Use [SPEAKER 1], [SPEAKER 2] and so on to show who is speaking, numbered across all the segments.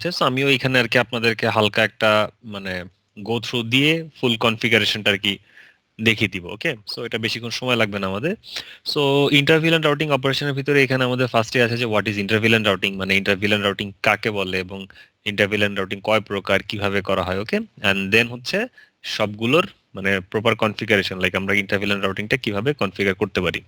[SPEAKER 1] আছে। সো আমিও এখানে আর কি আপনাদেরকে হালকা একটা মানে গো থ্রু দিয়ে ফুল কনফিগারেশনটা আর কি দেখিয়ে দিব। ওকে, সো এটা বেশিক্ষণ সময় লাগবে না আমাদের। সো ইন্টারভিলেন্ট রাউটিং অপারেশনের ভিতরে এখানে আমাদের ফার্স্টে আছে যে হোয়াট ইজ ইন্টারভিলেন্ট রাউটিং, মানে ইন্টারভিলেন্ট রাউটিং কাকে বলে এবং ইন্টারভিলেন্ট রাউটিং কয় প্রকার, কিভাবে করা হয়। ওকে, অ্যান্ড দেন হচ্ছে সবগুলোর মানে প্রপার কনফিগারেশন, লাইক আমরা ইন্টারভিলেন্ট রাউটিংটা কিভাবে কনফিগার করতে পারি।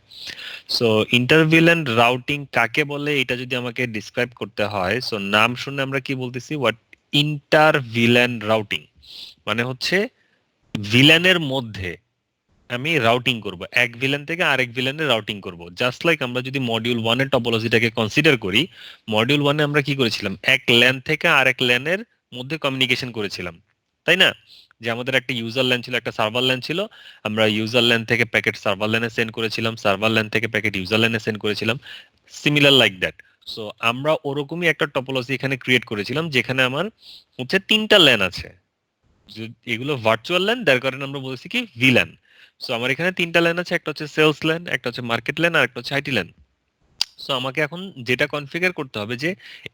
[SPEAKER 1] সো ইন্টারভিলেন্ট রাউটিং কাকে বলে এটা যদি আমাকে ডিসক্রাইব করতে হয়, সো নাম শুনে আমরা কি বলতেছি, হোয়াট ইন্টারভিলেন্ট রাউটিং মানে হচ্ছে ভিলেনের মধ্যে আমি রাউটিং করব, এক ভিলেন থেকে আরেক ভিলেনে রাউটিং করব। জাস্ট লাইক আমরা যদি মডিউল 1 এর টপোলজিটাকে কনসিডার করি, মডিউল 1 এ আমরা কি করেছিলাম, এক ল্যান থেকে আরেক ল্যানের মধ্যে কমিউনিকেশন করেছিলাম, তাই না? যে আমাদের একটা ইউজার ল্যান ছিল, একটা সার্ভার ল্যান ছিল, আমরা ইউজার ল্যান থেকে প্যাকেট সার্ভার ল্যানে সেন্ড করেছিলাম, সার্ভার ল্যান থেকে প্যাকেট ইউজার ল্যানে সেন্ড করেছিলাম, সিমিলার লাইক দ্যাট। সো আমরা ওরকমই একটা টপোলজি এখানে ক্রিয়েট করেছিলাম যেখানে আমার হচ্ছে তিনটা ল্যান আছে। এগুলো ভার্চুয়াল ল্যান, যার কারণে আমরা বলছি কি ভিল্যান। সো আমার এখানে তিনটা ল্যান আছে, একটা হচ্ছে সেলস ল্যান, একটা হচ্ছে মার্কেট ল্যান, আর একটা হচ্ছে আইটি ল্যান। সো আমাকে এখন যেটা কনফিগার করতে হবে যে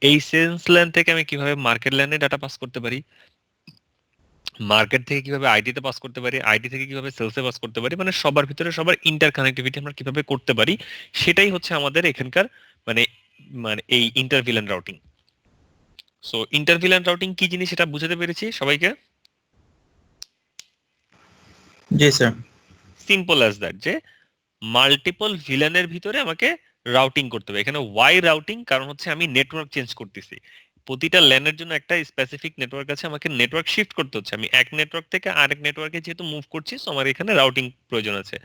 [SPEAKER 1] এই সেলস ল্যান থেকে আমি কিভাবে মার্কেট ল্যানে ডাটা পাস করতে পারি, মার্কেট থেকে কিভাবে আইটি তে পাস করতে পারি, আইটি থেকে কিভাবে সেলসে পাস করতে পারি, মানে সবার ভিতরে সবার ইন্টার কানেক্টিভিটি আমরা কিভাবে করতে পারি, সেটাই হচ্ছে আমাদের এখানকার মানে মানে এই ইন্টারভিলেন্ট রাউটিং। সো ইন্টারভিলেন্ট রাউটিং কি জিনিস সেটা বুঝাতে পেরেছি সবাইকে?
[SPEAKER 2] জি স্যার।
[SPEAKER 1] সিম্পল অ্যাজ দ্যাট, যে মাল্টিপল ভিলেনের ভিতরে আমাকে রাউটিং করতে হবে। এখানে ওয়াই রাউটিং, কারণ হচ্ছে আমি নেটওয়ার্ক চেঞ্জ করতেছি, প্রতিটা ল্যানের জন্য একটা স্পেসিফিক নেটওয়ার্ক আছে, আমাকে নেটওয়ার্ক শিফট করতে হচ্ছে, আমি এক নেটওয়ার্ক থেকে আরেক নেটওয়ার্কে যেহেতু মুভ করছি, সো আমার এখানে রাউটিং প্রয়োজন আছে।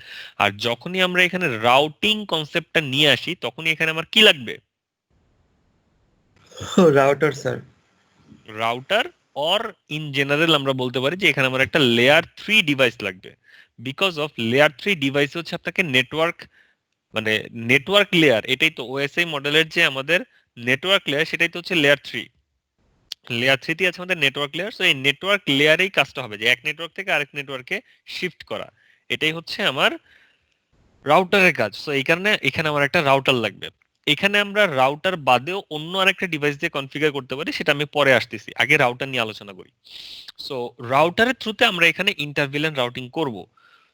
[SPEAKER 1] আর যখনই আমরা এখানে রাউটিং কনসেপ্টটা নিয়ে আসি, তখনই এখানে আমার কি লাগবে,
[SPEAKER 2] router sir.
[SPEAKER 1] Router, or in general আমরা বলতে পারি যে এখানে আমার একটা লেয়ার 3 ডিভাইস লাগবে। বিকজ অফ লেয়ার 3 ডিভাইস হচ্ছে আপনাকে নেটওয়ার্ক মানে নেটওয়ার্ক লেয়ার, এটাই তো ওএসআই মডেলের যে আমাদের নেটওয়ার্ক লেয়ার, সেটাই তো হচ্ছে লেয়ার 3। লেয়ার 3 তে আছে আমাদের নেটওয়ার্ক লেয়ার। সো এই নেটওয়ার্ক লেয়ারেই কাজটা হবে, যে এক নেটওয়ার্ক থেকে আরেক নেটওয়ার্কে শিফট করা, এটাই হচ্ছে আমার রাউটারের কাজ। সো এই কারণে এখানে আমার একটা রাউটার লাগবে। এখানে আমরা রাউটার বাদেও অন্য আরেকটা ডিভাইস দিয়ে কনফিগার করতে পারি, সেটা আমি পরে আসতেছি, আগে রাউটার নিয়ে আলোচনা করি। সো রাউটারের থ্রুতে আমরা এখানে ইন্টারভিলেন্ট রাউটিং করব।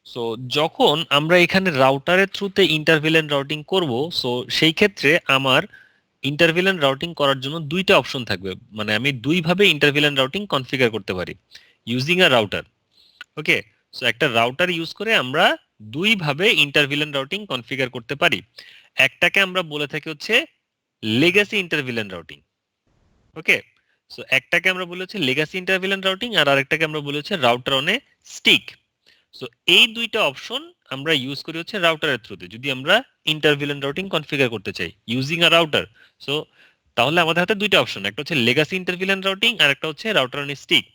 [SPEAKER 1] সো যখন আমরা এখানে রাউটারের থ্রুতে ইন্টারভিলেন্ট রাউটিং করব, সো সেই ক্ষেত্রে আমার ইন্টারভিলেন্ট রাউটিং করার জন্য দুইটা অপশন থাকবে, মানে আমি দুইভাবে ইন্টারভিলেন্ট রাউটিং কনফিগার করতে পারি using a router. Okay, so একটা রাউটার ইউজ করে আমরা দুইভাবে ইন্টারভিলেন্ট রাউটিং কনফিগার করতে পারি। একটাকে আমরা বলে থাকি হচ্ছে লেগাসি ইন্টারভিলেন্ট রাউটিং। ওকে, সো একটাকে আমরা বলি হচ্ছে লেগাসি ইন্টারভিলেন্ট রাউটিং, আর আরেকটাকে আমরা বলি হচ্ছে router on a stick. So এই দুইটা অপশন আমরা ইউজ করি হচ্ছে রাউটারের থ্রুতে, যদি আমরা ইন্টারভিলেন্ট রাউটিং কনফিগার করতে চাই ইউজিং আ রাউটার। সো তাহলে আমাদের হাতে দুইটা অপশন, একটা হচ্ছে লেগাসি ইন্টারভিলেন্ট রাউটিং আর একটা হচ্ছে রাউটার অন স্টিক।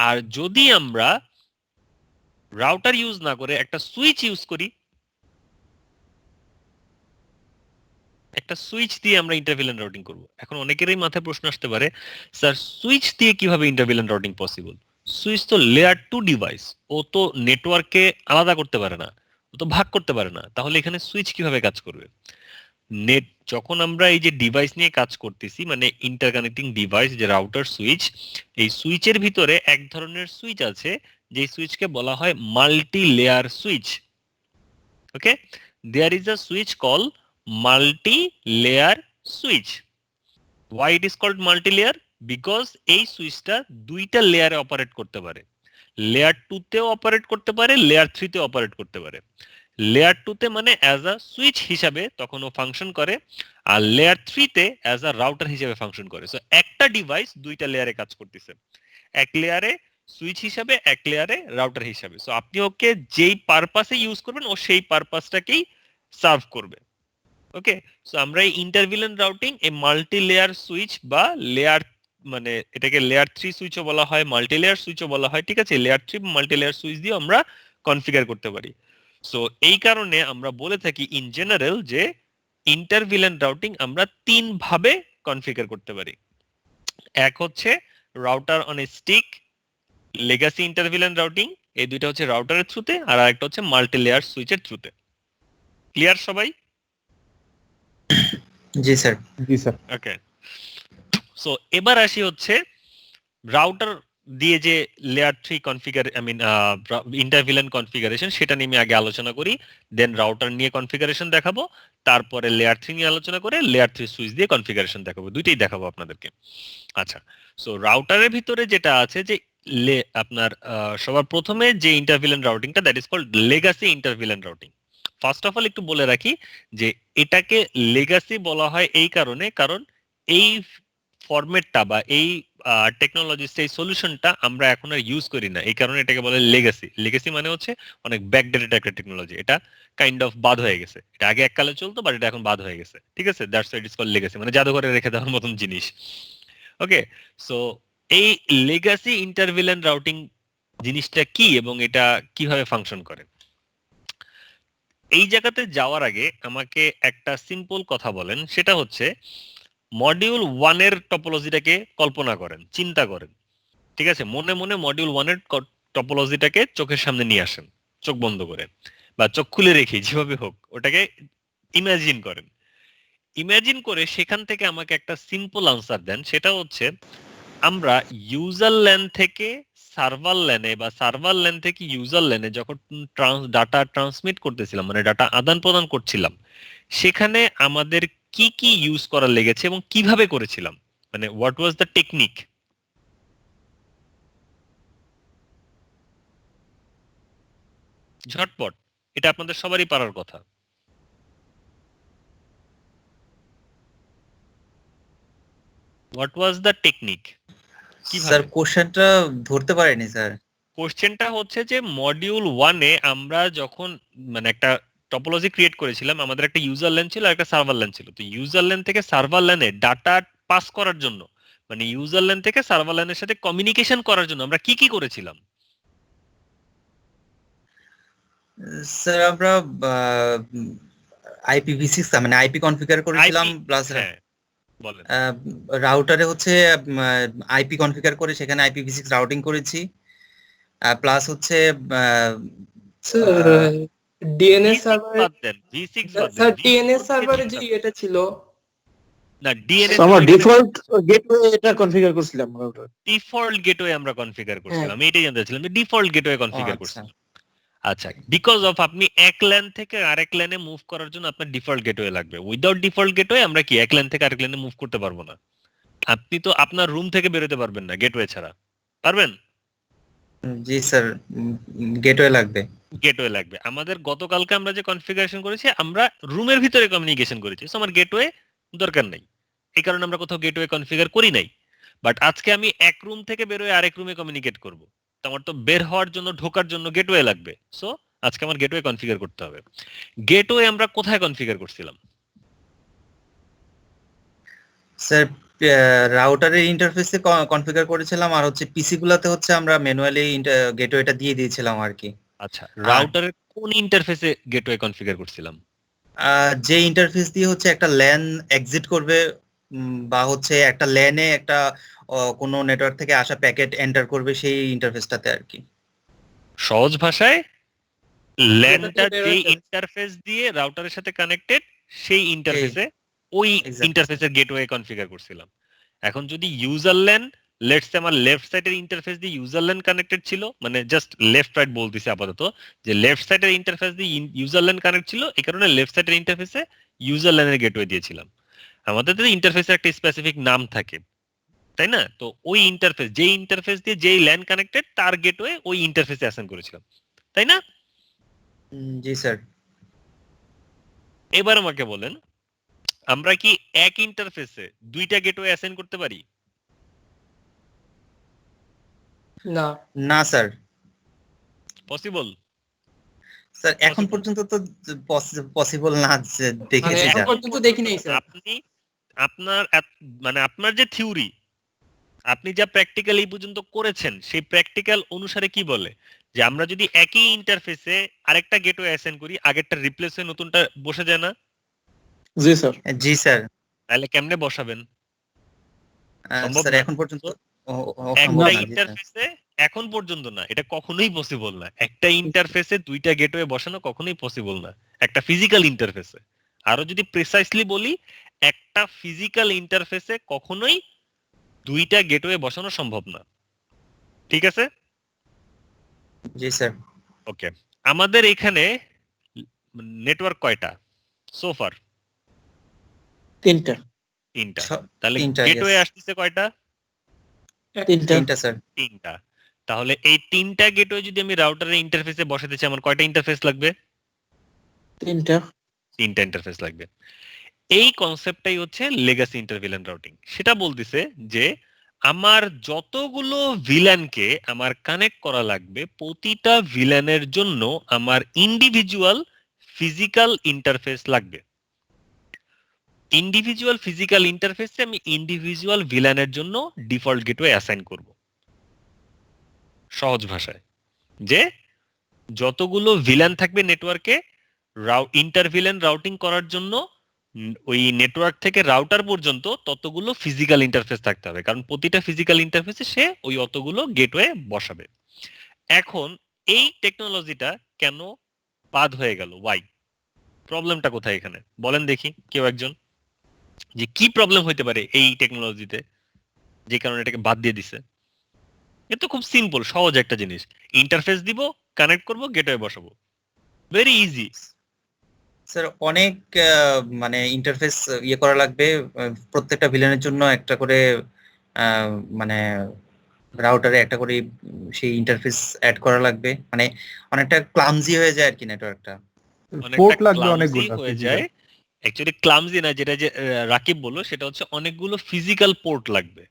[SPEAKER 1] আর যদি আমরা রাউটার ইউজ না করে একটা সুইচ ইউজ করি, একটা সুইচ দিয়ে আমরা ইন্টারভিলেন্ট রাউটিং করব। এখন অনেকেরই মাথায় প্রশ্ন আসতে পারে, স্যার সুইচ দিয়ে কিভাবে ইন্টারভিলেন্ট রাউটিং পসিবল? সুইচ তো লেয়ার 2 ডিভাইস, ও তো নেটওয়ার্ককে আলাদা করতে পারে না, ও তো ভাগ করতে পারে না, তাহলে এখানে সুইচ কিভাবে কাজ করবে? নেট যখন আমরা এই যে ডিভাইস নিয়ে কাজ করতেছি, মানে ইন্টারকানেক্টিং ডিভাইস যে রাউটার সুইচ, এই সুইচের ভিতরে এক ধরনের সুইচ আছে যে সুইচকে বলা হয় multi layer switch. Okay, there is a switch call multi layer switch. Why it is called multi layer? Because এই সুইচটা দুইটা লেয়ারে অপারেট করতে পারে, লেয়ার 2 তেও অপারেট করতে পারে, লেয়ার 3 তেও অপারেট করতে পারে। লেয়ার 2 তে মানে অ্যাজ আ সুইচ হিসাবে তখন ও ফাংশন করে, আর লেয়ার 3 তে অ্যাজ আ রাউটার হিসেবে ফাংশন করে। সো একটা ডিভাইস দুইটা লেয়ারে কাজ করতেছে, এক লেয়ারে সুইচ হিসাবে, এক লেয়ারে রাউটার হিসাবে। সো আপনি ওকে যেই পারপাসে ইউজ করবেন ও সেই পারপাসটাকেই সার্ভ করবে। ওকে, সো আমরা এই ইন্টারভিলেন্ট রাউটিং এই মাল্টি লেয়ার সুইচ বা লেয়ার মানে এটাকে লেয়ার 3 সুইচও বলা হয়, মাল্টি লেয়ার সুইচও বলা হয়, ঠিক আছে, লেয়ার 3 মাল্টি লেয়ার সুইচ দিয়ে আমরা কনফিগার করতে পারি। সো এই কারণে আমরা বলে থাকি ইন জেনারেল যে ইন্টারভিলেন্ট রাউটিং আমরা তিন ভাবে কনফিগার করতে পারি। এক হচ্ছে router on a stick, legacy inter VLAN routing, এই দুইটা হচ্ছে রাউটারের থ্রুতে, আর আরেকটা হচ্ছে মাল্টি লেয়ার সুইচের থ্রুতে। ক্লিয়ার সবাই?
[SPEAKER 2] জি স্যার।
[SPEAKER 3] জি স্যার।
[SPEAKER 1] ওকে, সো এবার আসি হচ্ছে রাউটার দিয়ে যে লেয়ার 3 কনফিগার ইন্টারভিলেন কনফিগারেশন সেটা নিয়ে আমি আগে আলোচনা করি, দেন রাউটার নিয়ে কনফিগারেশন দেখাবো, তারপরে লেয়ার 3 নিয়ে আলোচনা করে লেয়ার 3 সুইচ দিয়ে কনফিগারেশন দেখাবো, দুইটাই দেখাবো আপনাদেরকে। আচ্ছা, সো রাউটারের ভিতরে যেটা আছে যে আপনার সবার প্রথমে যে ইন্টারভিলেন রাউটিংটা, that is called legacy inter VLAN routing. First of all একটু বলে রাখি যে এটাকে লেগাসি বলা হয় এই কারণে, কারণ এই ফরম্যাটটা বা এই টেকনোলজি সেই সলিউশনটা আমরা এখন আর ইউজ করি না, এই কারণে এটাকে বলে লেগাসি। লেগাসি মানে হচ্ছে অনেক ব্যাকডেটেড একটা টেকনোলজি, এটা কাইন্ড অফ বাদ হয়ে গেছে, এটা আগে এককালে চলতো বাট এটা এখন বাদ হয়ে গেছে, ঠিক আছে? That's why it is called legacy, মানে জাদুঘরে রেখে দেওয়ার মতন জিনিস। ওকে, সো এই লেগাসি ইন্টারভিলেন রাউটিং জিনিসটা কি এবং এটা কিভাবে ফাংশন করে, এই জায়গাতে যাওয়ার আগে আমাকে একটা সিম্পল কথা বলেন, সেটা হচ্ছে মডিউল 1 এর টপোলজিটাকে কল্পনা করেন, চিন্তা করেন, ঠিক আছে? মনে মনে মডিউল 1 এর টপোলজিটাকে চোখের সামনে নিয়ে আসেন, চোখ বন্ধ করে বা চোখ খুলে রেখে, যেভাবে হোক ওটাকে ইমাজিন করেন। ইমাজিন করে সেখান থেকে আমাকে একটা সিম্পল আনসার দেন, সেটা হচ্ছে আমরা ইউজার ল্যান থেকে সার্ভার ল্যানে বা সার্ভার ল্যান থেকে ইউজার ল্যানে যখন ডাটা ট্রান্সমিট করতেছিলাম, মানে ডাটা আদান প্রদান করছিলাম, সেখানে আমাদের কি কি ইউজ করা লেগেছে এবং কিভাবে করেছিলাম, মানে হোয়াট ওয়াজ দ্য টেকনিক। ঝটপট, এটা আপনাদের সবারই পারার কথা। What was the technique,
[SPEAKER 2] sir
[SPEAKER 1] কিভাবে?
[SPEAKER 2] কোশ্চেনটা ধরতে পারিনি স্যার।
[SPEAKER 1] কোশ্চেনটা হচ্ছে যে মডিউল 1 এ আমরা যখন মানে একটা টপোলজি ক্রিয়েট করেছিলাম, আমাদের একটা ইউজার ল্যান ছিল আর একটা সার্ভার ল্যান ছিল, তো ইউজার ল্যান থেকে সার্ভার ল্যানে ডাটা পাস করার জন্য, মানে ইউজার ল্যান থেকে সার্ভার ল্যানের সাথে কমিউনিকেশন করার জন্য আমরা কি কি করেছিলাম?
[SPEAKER 2] স্যার আমরা IPv6 মানে আইপি কনফিগার করেছিলাম,
[SPEAKER 1] আইপি,
[SPEAKER 2] প্লাস
[SPEAKER 1] হ্যাঁ বলেন।
[SPEAKER 2] রাউটারে হচ্ছে আইপি কনফিগার করে সেখানে IPv6 রাউটিং করেছি, প্লাস হচ্ছে
[SPEAKER 3] স্যার ডিএনএস
[SPEAKER 1] ভি6
[SPEAKER 3] সার্ভারে,
[SPEAKER 1] বাদ দেন, ভি6 বাদ দেন,
[SPEAKER 3] স্যার ডিএনএস
[SPEAKER 1] ভি4 থেকে
[SPEAKER 3] সার্ভারে যে
[SPEAKER 1] চিন্তা
[SPEAKER 3] এটা ছিল,
[SPEAKER 1] না, ডিএনএস
[SPEAKER 4] আমরা ডিফল্ট গেটওয়ে এটা কনফিগার করছিলাম রাউটার।
[SPEAKER 1] ডিফল্ট গেটওয়ে আমরা কনফিগার
[SPEAKER 3] হ্যাঁ
[SPEAKER 1] করছিলাম, এটাই জানতে চাচ্ছিলাম যে ডিফল্ট গেটওয়ে
[SPEAKER 2] ও
[SPEAKER 1] কনফিগার
[SPEAKER 2] আচ্ছা।
[SPEAKER 1] করছিলাম। আচ্ছা, বিকজ অফ আপনি এক ল্যান থেকে আরেক ল্যানে মুভ করার জন্য আপনার ডিফল্ট গেটওয়ে লাগবে, উইদাউট ডিফল্ট গেটওয়ে আমরা কি এক ল্যান থেকে আরেক ল্যানে মুভ করতে পারবো না। আপনি তো আপনার রুম থেকে বেরোতে পারবেন না গেটওয়ে ছাড়া, পারবেন?
[SPEAKER 2] জি স্যার, গেটওয়ে লাগবে।
[SPEAKER 1] গেটওয়ে লাগবে। আমাদের গতকালকে আমরা যে কনফিগারেশন করেছি, আমরা রুমের ভিতরে কমিউনিকেশন করেছি, সো আমার গেটওয়ে দরকার নেই, এই কারণে আমরা কোথাও গেটওয়ে কনফিগার করি নাই। বাট আজকে আমি এক রুম থেকে বেরোয় আরেক রুমে কমিউনিকেট করব, তো আমার তো বের হওয়ার জন্য ঢোকার জন্য গেটওয়ে লাগবে, সো আজকে আমার গেটওয়ে কনফিগার করতে হবে। গেটওয়ে আমরা কোথায় কনফিগার করছিলাম?
[SPEAKER 2] স্যার রাউটারের ইন্টারফেসে কনফিগার করেছিলাম, আর হচ্ছে পিসি গুলাতে হচ্ছে আমরা ম্যানুয়ালি গেটওয়েটা দিয়ে দিয়েছিলাম আর কি।
[SPEAKER 1] আচ্ছা,
[SPEAKER 2] আর
[SPEAKER 1] রাউটারের কোন ইন্টারফেসে গেটওয়ে কনফিগার করছিলাম?
[SPEAKER 2] যে ইন্টারফেস দিয়ে হচ্ছে একটা ল্যান এক্সিট করবে, বা হচ্ছে একটা ল্যানে একটা কোনো নেটওয়ার্ক থেকে আসা প্যাকেট এন্টার করবে, সেই ইন্টারফেসটাতে আর কি।
[SPEAKER 1] সহজ ভাষায় ল্যানটা
[SPEAKER 3] বের
[SPEAKER 1] যে
[SPEAKER 3] হয়েছে।
[SPEAKER 1] ইন্টারফেস দিয়ে রাউটারের সাথে কানেক্টেড, সেই ইন্টারফেসে ওই
[SPEAKER 2] Exactly.
[SPEAKER 1] ইন্টারফেসের গেটওয়ে কনফিগার করছিলাম। এখন যদি ইউজার ল্যান, লেটস সে আমার লেফট সাইডের ইন্টারফেস দিয়ে ইউজার ল্যান কানেক্টেড ছিল, মানে জাস্ট লেফট রাইট বলতেছি আপাতত, যে লেফট সাইডের ইন্টারফেস দিয়ে ইউজার ল্যান কানেক্ট ছিল, এই কারণে লেফট সাইডের ইন্টারফেসে ইউজার ল্যানের গেটওয়ে দিয়েছিলাম। আমাদের তো ইন্টারফেসের একটা স্পেসিফিক নাম থাকে, তাই না? তো ওই ইন্টারফেস, যেই ইন্টারফেস দিয়ে যেই ল্যান কানেক্টেড তার গেটওয়ে ওই ইন্টারফেসে অ্যাসাইন করেছিলাম, তাই না?
[SPEAKER 2] জি স্যার।
[SPEAKER 1] এবার আমাকে বলেন, আমরা কি এক ইন্টারফেসে দুইটা গেটওয়ে অ্যাসাইন করতে পারি?
[SPEAKER 3] না
[SPEAKER 2] না স্যার।
[SPEAKER 1] পসিবল?
[SPEAKER 2] স্যার এখন
[SPEAKER 1] Possible.
[SPEAKER 2] পর্যন্ত তো পসিবল না, যে
[SPEAKER 3] মানে
[SPEAKER 2] দেখেছি
[SPEAKER 3] এখন
[SPEAKER 2] যা।
[SPEAKER 3] পর্যন্ত দেখি নাই স্যার।
[SPEAKER 1] আপনি আপনার মানে আপনার যে থিওরি, আপনি যা প্র্যাকটিক্যাল এই পর্যন্ত করেছেন, সেই প্র্যাকটিক্যাল অনুসারে কি বলে যে আমরা যদি একই ইন্টারফেসে আরেকটা গেটওয়ে অ্যাসাইন করি, আগেরটা রিপ্লেস হয়ে নতুনটা বসে যায় না?
[SPEAKER 4] জি স্যার।
[SPEAKER 2] জি স্যার।
[SPEAKER 1] তাহলে কেমনে বসাবেন? সম্ভব
[SPEAKER 2] স্যার
[SPEAKER 1] না।
[SPEAKER 2] এখন পর্যন্ত অসম্ভব
[SPEAKER 1] একটা
[SPEAKER 2] না। জি স্যার।
[SPEAKER 1] ইন্টারফেসে এখন পর্যন্ত না, এটা কখনোই পসিবল না। একটা ইন্টারফেসে দুইটা গেটওয়ে বসানো কখনোই পসিবল না, একটা ফিজিক্যাল ইন্টারফেসে। আরো যদি প্রিসাইসলি বলি, একটা ফিজিক্যাল ইন্টারফেসে কখনোই দুইটা গেটওয়ে বসানো সম্ভব না। ঠিক আছে?
[SPEAKER 2] জি স্যার।
[SPEAKER 1] ওকে, আমাদের এখানে নেটওয়ার্ক কয়টা সোফার?
[SPEAKER 4] তিনটা
[SPEAKER 1] তিনটা।
[SPEAKER 2] ছ-
[SPEAKER 1] তাহলে
[SPEAKER 2] তিনটা,
[SPEAKER 1] গেটওয়ে
[SPEAKER 2] yes.
[SPEAKER 1] আসতেছে কয়টা?
[SPEAKER 4] তিনটা
[SPEAKER 2] তিনটা স্যার।
[SPEAKER 1] তিনটা। তাহলে এই তিনটা গেটওয়ে যদি আমি রাউটারের ইন্টারফেসে বসাতে চাই, আমার কয়টা ইন্টারফেস লাগবে?
[SPEAKER 4] তিনটা
[SPEAKER 1] তিনটা ইন্টারফেস লাগবে। এই কনসেপ্টটাই হচ্ছে লেগাসি ইন্টারভিলেন্ট রাউটিং। সেটা বলতেছে যে আমার যতগুলো ভিল্যানকে আমার কানেক্ট করা লাগবে, প্রতিটা ভিল্যানের জন্য আমার ইন্ডিভিজুয়াল ফিজিক্যাল ইন্টারফেস লাগবে। ইন্ডিভিজুয়াল ফিজিক্যাল ইন্টারফেসে আমি ইন্ডিভিজুয়াল ভিল্যানের জন্য ডিফল্ট গেটওয়ে অ্যাসাইন করব। সহজ ভাষায়, যে যতগুলো ভিল্যান থাকবে নেটওয়ার্কে, ইন্টারভিলেন রাউটিং করার জন্য ওই নেটওয়ার্ক থেকে রাউটার পর্যন্ত ততগুলো ফিজিক্যাল ইন্টারফেস থাকতে হবে, কারণ প্রতিটা ফিজিক্যাল ইন্টারফেসে সে ওই অতগুলো গেটওয়ে বসাবে। এখন এই টেকনোলজিটা কেন বাদ হয়ে গেল? ওয়াই? প্রবলেমটা কোথায় এখানে বলেন দেখি কেউ একজন, যে কি প্রবলেম হইতে পারে এই টেকনোলজিতে যে কারণে এটাকে বাদ দিয়ে দিছে? এ তো খুব সিম্পল, সহজ একটা জিনিস, ইন্টারফেস দিব, কানেক্ট করব, গেটওয়ে বসাবো, ভেরি ইজি।
[SPEAKER 2] স্যার অনেক মানে ইন্টারফেস ইয়ে করা লাগবে, প্রত্যেকটা ভিলেনের জন্য একটা করে মানে রাউটারে একটা করে সেই ইন্টারফেস অ্যাড করা লাগবে, মানে অনেকটা ক্লামজি হয়ে যায় আর কি নেটওয়ার্কটা।
[SPEAKER 1] অনেকটা
[SPEAKER 5] পোর্ট লাগবে
[SPEAKER 1] ক্লামজি
[SPEAKER 5] অনেকগুলো
[SPEAKER 1] হয়ে
[SPEAKER 5] physical।
[SPEAKER 1] যায়। অ্যাকচুয়ালি ক্লামজি না, যেটা যে রাকিব বললো সেটা হচ্ছে অনেকগুলো ফিজিক্যাল পোর্ট লাগবে।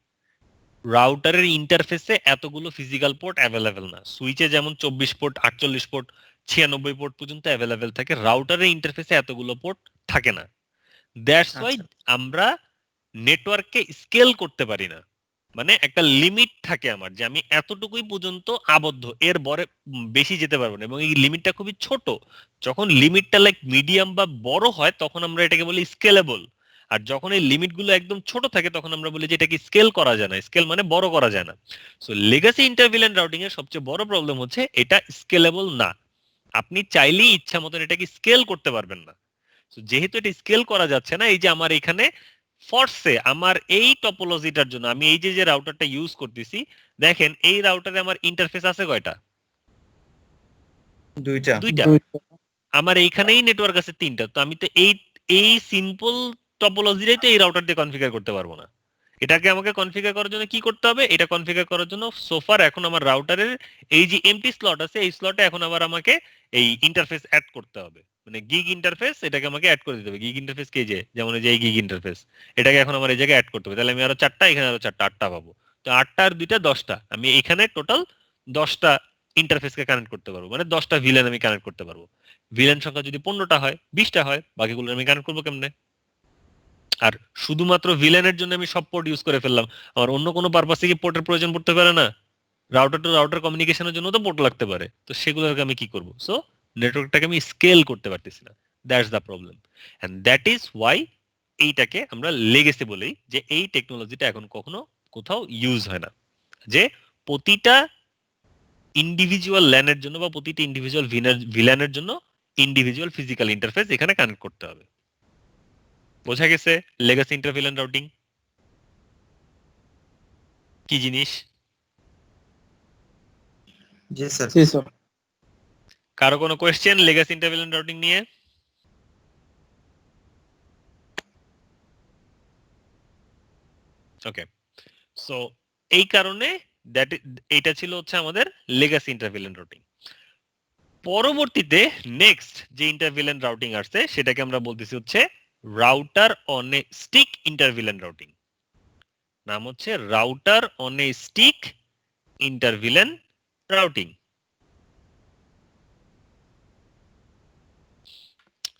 [SPEAKER 1] রাউটারের ইন্টারফেসে এতগুলো ফিজিক্যাল পোর্ট অ্যাভেলেবেল না। সুইচে যেমন 24 পোর্ট, 48 পোর্ট, 96 পোর্ট পর্যন্ত অ্যাভেলেবেল থাকে, রাউটারের ইন্টারফেসে এতগুলো পোর্ট থাকে না। দ্যাটস ওয়াই
[SPEAKER 2] আচ্ছা
[SPEAKER 1] আমরা নেটওয়ার্ককে স্কেল করতে পারি না। মানে একটা লিমিট থাকে আমার, যে আমি এতটুকুই পর্যন্ত আবদ্ধ, এর বরে বেশি যেতে পারবো না, এবং এই লিমিটটা খুবই ছোট। যখন লিমিটটা লাইক মিডিয়াম বা বড় হয় তখন আমরা এটাকে বলি স্কেলেবল। আর যখন এই লিমিটগুলো একদম ছোট থাকে তখন আমরা বলি যে এটাকে স্কেল করা যায় না। স্কেল মানে বড় করা যায় না। সো লেগাসি ইন্টারভিলেন্ট রাউটিং এর সবচেয়ে বড় প্রবলেম হচ্ছে এটা স্কেলেবল না। আপনি চাইলেই ইচ্ছা মতন এটাকে স্কেল করতে পারবেন না। So, যেহেতু এটা স্কেল করা যাচ্ছে না, এই যে আমার এখানে ফর্সে আমার এই টপোলজিটার জন্য আমি এই যে যে রাউটারটা ইউজ করতেছি, দেখেন এই রাউটারে আমার ইন্টারফেস আছে কয়টা?
[SPEAKER 2] দুইটা।
[SPEAKER 1] দুইটা।
[SPEAKER 4] দুইটা
[SPEAKER 1] আমার এইখানেই নেটওয়ার্ক আছে তিনটা। তো আমি তো এই সিম্পল টপোলজিটাই তো এই রাউটার দিয়ে কনফিগার করতে পারবো না। এটাকে আমাকে কনফিগার করার জন্য কি করতে হবে? এটা কনফিগার করার জন্য সোফার এখন আমার রাউটারের এই যে এমটি স্লট আছে, এই স্লটে এখন আবার আমাকে এই ইন্টারফেস অ্যাড করতে হবে। মানে গিগ ইন্টারফেস, এটাকে আমাকে অ্যাড করে দিতে হবে। গিগ ইন্টারফেস কে, যে যেমন এই যে এই গিগ ইন্টারফেস, এটাকে এখন আমার এই জায়গায় অ্যাড করতে হবে। তাহলে আমি আরো 4টা, এখানে আরো 4টা, 8টা পাবো। তো 8টা আর 2টা 10টা, আমি এখানে টোটাল 10টা ইন্টারফেসকে কানেক্ট করতে পারবো। মানে 10টা ভিলেন আমি কানেক্ট করতে পারবো। ভিলেন সংখ্যা যদি 15টা হয়, 20টা হয়, বাকিগুলো আমি কানেক্ট করবো কেমনে? আর শুধুমাত্র ভিলেনের জন্য আমি সব পোর্ট ইউজ করে ফেললাম, আমার অন্য কোনো পারপাসে কি পোর্টের প্রয়োজন পড়তে পারে না? রাউটার টু রাউটার কমিউনিকেশনের জন্য তো পোর্ট লাগতে পারে। তো সেগুলোকে আমি কি করব? সো নেটওয়ার্কটাকে আমি স্কেল করতে পারতেছি না। That's the problem, and that is why এইটাকে আমরা লেগেসি বলি, যে এই টেকনোলজিটা এখন কখনো কোথাও ইউজ হয় না, যে প্রতিটা ইন্ডিভিজুয়াল ল্যানের জন্য বা প্রতিটা ইন্ডিভিজুয়াল ভিলানের জন্য ইন্ডিভিজুয়াল ফিজিক্যাল ইন্টারফেস এখানে কানেক্ট করতে হবে। বোঝা গেছে লেগাসি ইন্টারভিলেন্ট রাউটিং কি জিনিস?
[SPEAKER 2] জি স্যার।
[SPEAKER 4] জি স্যার
[SPEAKER 1] কারো কোনো কোয়েশ্চেন লেগাসি ইন্টারভিলেন্ট রাউটিং নিয়ে? ওকে, সো এই কারণে দ্যাট এইটা ছিল হচ্ছে আমাদের লেগাসি ইন্টারভিলেন্ট রাউটিং। পরবর্তীতে নেক্সট যে ইন্টারভিলেন্ট রাউটিং আসছে সেটাকে আমরা বলতেছি হচ্ছে router on a stick inter VLAN routing. নাম হচ্ছে router on a stick inter VLAN routing.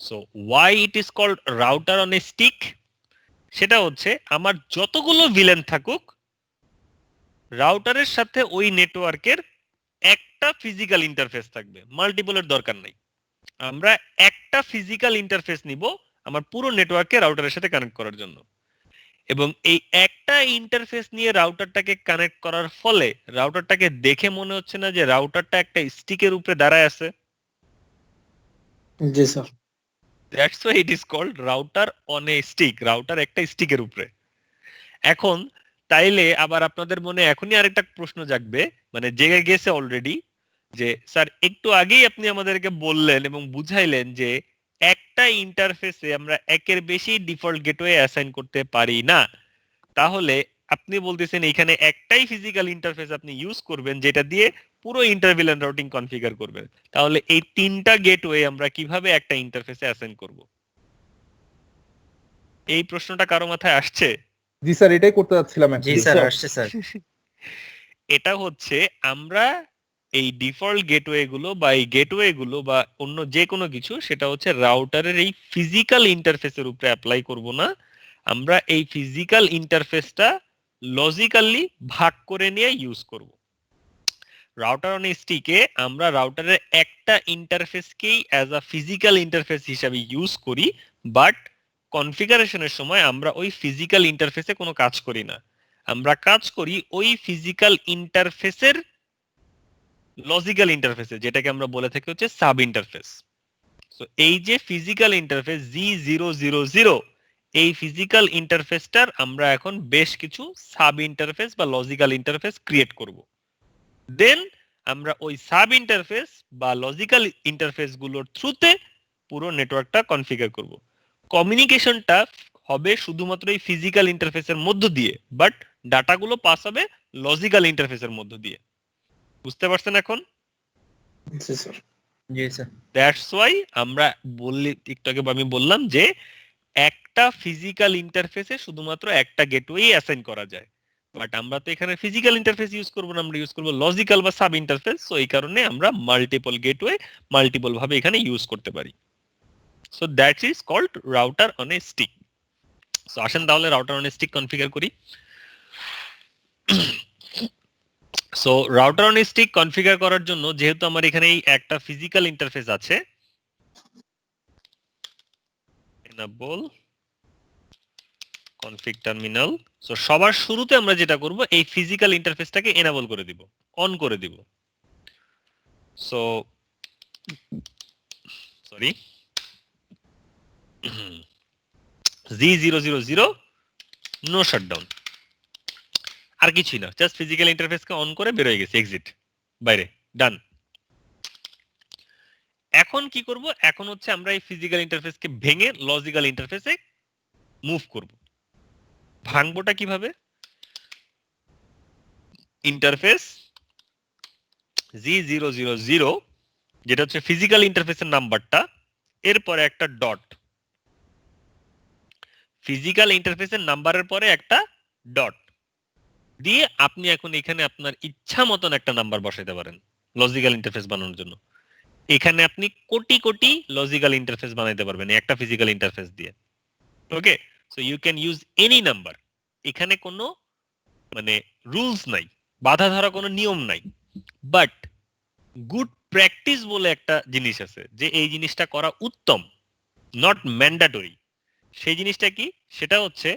[SPEAKER 1] So why it is called router on a stick? সেটা হচ্ছে আমার যতগুলো ভিলেন থাকুক, রাউটারের সাথে ওই নেটওয়ার্কের একটা ফিজিক্যাল ইন্টারফেস থাকবে, মাল্টিপলের দরকার নাই। আমরা একটা ফিজিক্যাল ইন্টারফেস নিব আমার পুরো নেটওয়ার্ককে রাউটারের সাথে কানেক্ট করার জন্য, এবং এই একটা ইন্টারফেস নিয়ে রাউটারটাকে কানেক্ট করার ফলে রাউটারটাকে দেখে মনে হচ্ছে না যে রাউটারটা একটা স্টিকের উপরে দাঁড়ায় আছে?
[SPEAKER 4] জি sir
[SPEAKER 1] that's why it is called router on a stick. Router একটা স্টিকের উপরে। এখন তাইলে আবার আপনাদের মনে এখনই আরেকটা প্রশ্ন জাগবে, মানে জেগে গেছে অলরেডি, যে স্যার একটু আগেই আপনি আমাদেরকে বললেন এবং বুঝাইলেন যে একটা ইন্টারফেসে আমরা একের বেশি ডিফল্ট গেটওয়ে অ্যাসাইন করতে পারি না। তাহলে আপনি বলতেছেন এখানে একটাই ফিজিক্যাল ইন্টারফেস আপনি ইউজ করবেন যেটা দিয়ে পুরো ইন্টারভিলেন রাউটিং কনফিগার করবেন। তাহলে এই তিনটা গেটওয়ে আমরা কিভাবে একটা ইন্টারফেসে অ্যাসাইন করব? এই প্রশ্নটা কারো মাথায় আসছে?
[SPEAKER 5] জি স্যার, এটাই করতে যাচ্ছিলাম
[SPEAKER 2] জি
[SPEAKER 5] actually।
[SPEAKER 2] স্যার, আসছে স্যার।
[SPEAKER 1] এটা হচ্ছে আমরা এই ডিফল্ট গেটওয়ে গুলো বা এই গেটওয়ে গুলো বা অন্য যে কোনো কিছু, সেটা হচ্ছে রাউটারের এই ফিজিক্যাল ইন্টারফেসের উপরে অ্যাপ্লাই করব না। আমরা এই ফিজিক্যাল ইন্টারফেসটা লজিক্যালি ভাগ করে নিয়ে ইউজ করব। রাউটার অন স্টিকে আমরা রাউটারের একটা ইন্টারফেসকেই অ্যাজ আ ফিজিক্যাল ইন্টারফেস হিসাবে ইউজ করি, বাট কনফিগারেশনের সময় আমরা ওই ফিজিক্যাল ইন্টারফেসে কোনো কাজ করি না। আমরা কাজ করি ওই ফিজিক্যাল ইন্টারফেসের লজিক্যাল ইন্টারফেসে, যেটাকে আমরা বলে থাকি হচ্ছে সাব ইন্টারফেস। সো এই যে ফিজিক্যাল ইন্টারফেস G000, এই ফিজিক্যাল ইন্টারফেসটার আমরা এখন বেশ কিছু সাব ইন্টারফেস বা লজিক্যাল ইন্টারফেস ক্রিয়েট করব। দেন আমরা ওই সাব ইন্টারফেস বা লজিক্যাল ইন্টারফেস গুলোর থ্রুতে পুরো নেটওয়ার্কটা কনফিগার করব। কমিউনিকেশনটা হবে শুধুমাত্র এই ফিজিক্যাল ইন্টারফেসের মধ্য দিয়ে, বাট ডাটাগুলো পাস হবে লজিক্যাল ইন্টারফেসের মধ্য দিয়ে। বুঝতে পারছেন এখন?
[SPEAKER 4] জি স্যার।
[SPEAKER 2] জি স্যার।
[SPEAKER 1] দ্যাটস ওয়াই আমরা একটু আগে আমি বললাম যে একটা ফিজিক্যাল ইন্টারফেসে শুধুমাত্র একটা গেটওয়ে অ্যাসাইন করা যায়, বাট আমরা তো এখানে ফিজিক্যাল ইন্টারফেস ইউজ করব না, আমরা ইউজ করব লজিক্যাল বা সাব ইন্টারফেস। সো এই কারণে আমরা মাল্টিপল গেটওয়ে মাল্টিপল ভাবে এখানে ইউজ করতে পারি। So that is called router on a stick. So আসেন তাহলে router on a stick configure করি। So router on a stick configure করার জন্য যেহেতু আমার এখানে এই একটা ফিজিক্যাল ইন্টারফেস আছে, enable config terminal। সো সবার শুরুতে আমরা যেটা করব এই ফিজিক্যাল ইন্টারফেসটাকে এনেবল করে দিব, অন করে দিব। So sorry, G000 no shutdown, আর কিছুই না, জাস্ট ফিজিক্যাল ইন্টারফেসকে অন করে বের হয়ে গেছে, এক্সিট, বাইরে, ডান। এখন কি করব? এখন হচ্ছে আমরা এই ফিজিক্যাল ইন্টারফেসকে ভেঙে লজিক্যাল ইন্টারফেসে মুভ করব। ভাঙবোটা কিভাবে? ইন্টারফেস G000, যেটা হচ্ছে ফিজিক্যাল ইন্টারফেসের নাম্বারটা, এরপরে একটা ডট, ফিজিক্যাল ইন্টারফেসের নাম্বারের পরে একটা ডট দিয়ে আপনি এখন এখানে আপনার ইচ্ছা মতন একটা নাম্বার বসাইতে পারেন লজিক্যাল ইন্টারফেস বানানোর জন্য। এখানে আপনি কোটি কোটি লজিক্যাল ইন্টারফেস বানাইতে পারবেন এই একটা ফিজিক্যাল ইন্টারফেস দিয়ে। Okay, so you can use any number. এখানে কোনো মানে রুলস নাই, বাধা ধরা কোনো নিয়ম নাই, বাট গুড প্র্যাকটিস বলে একটা জিনিস আছে, যে এই জিনিসটা করা উত্তম, নট ম্যান্ডেটরি। সেই জিনিসটা কি? সেটা হচ্ছে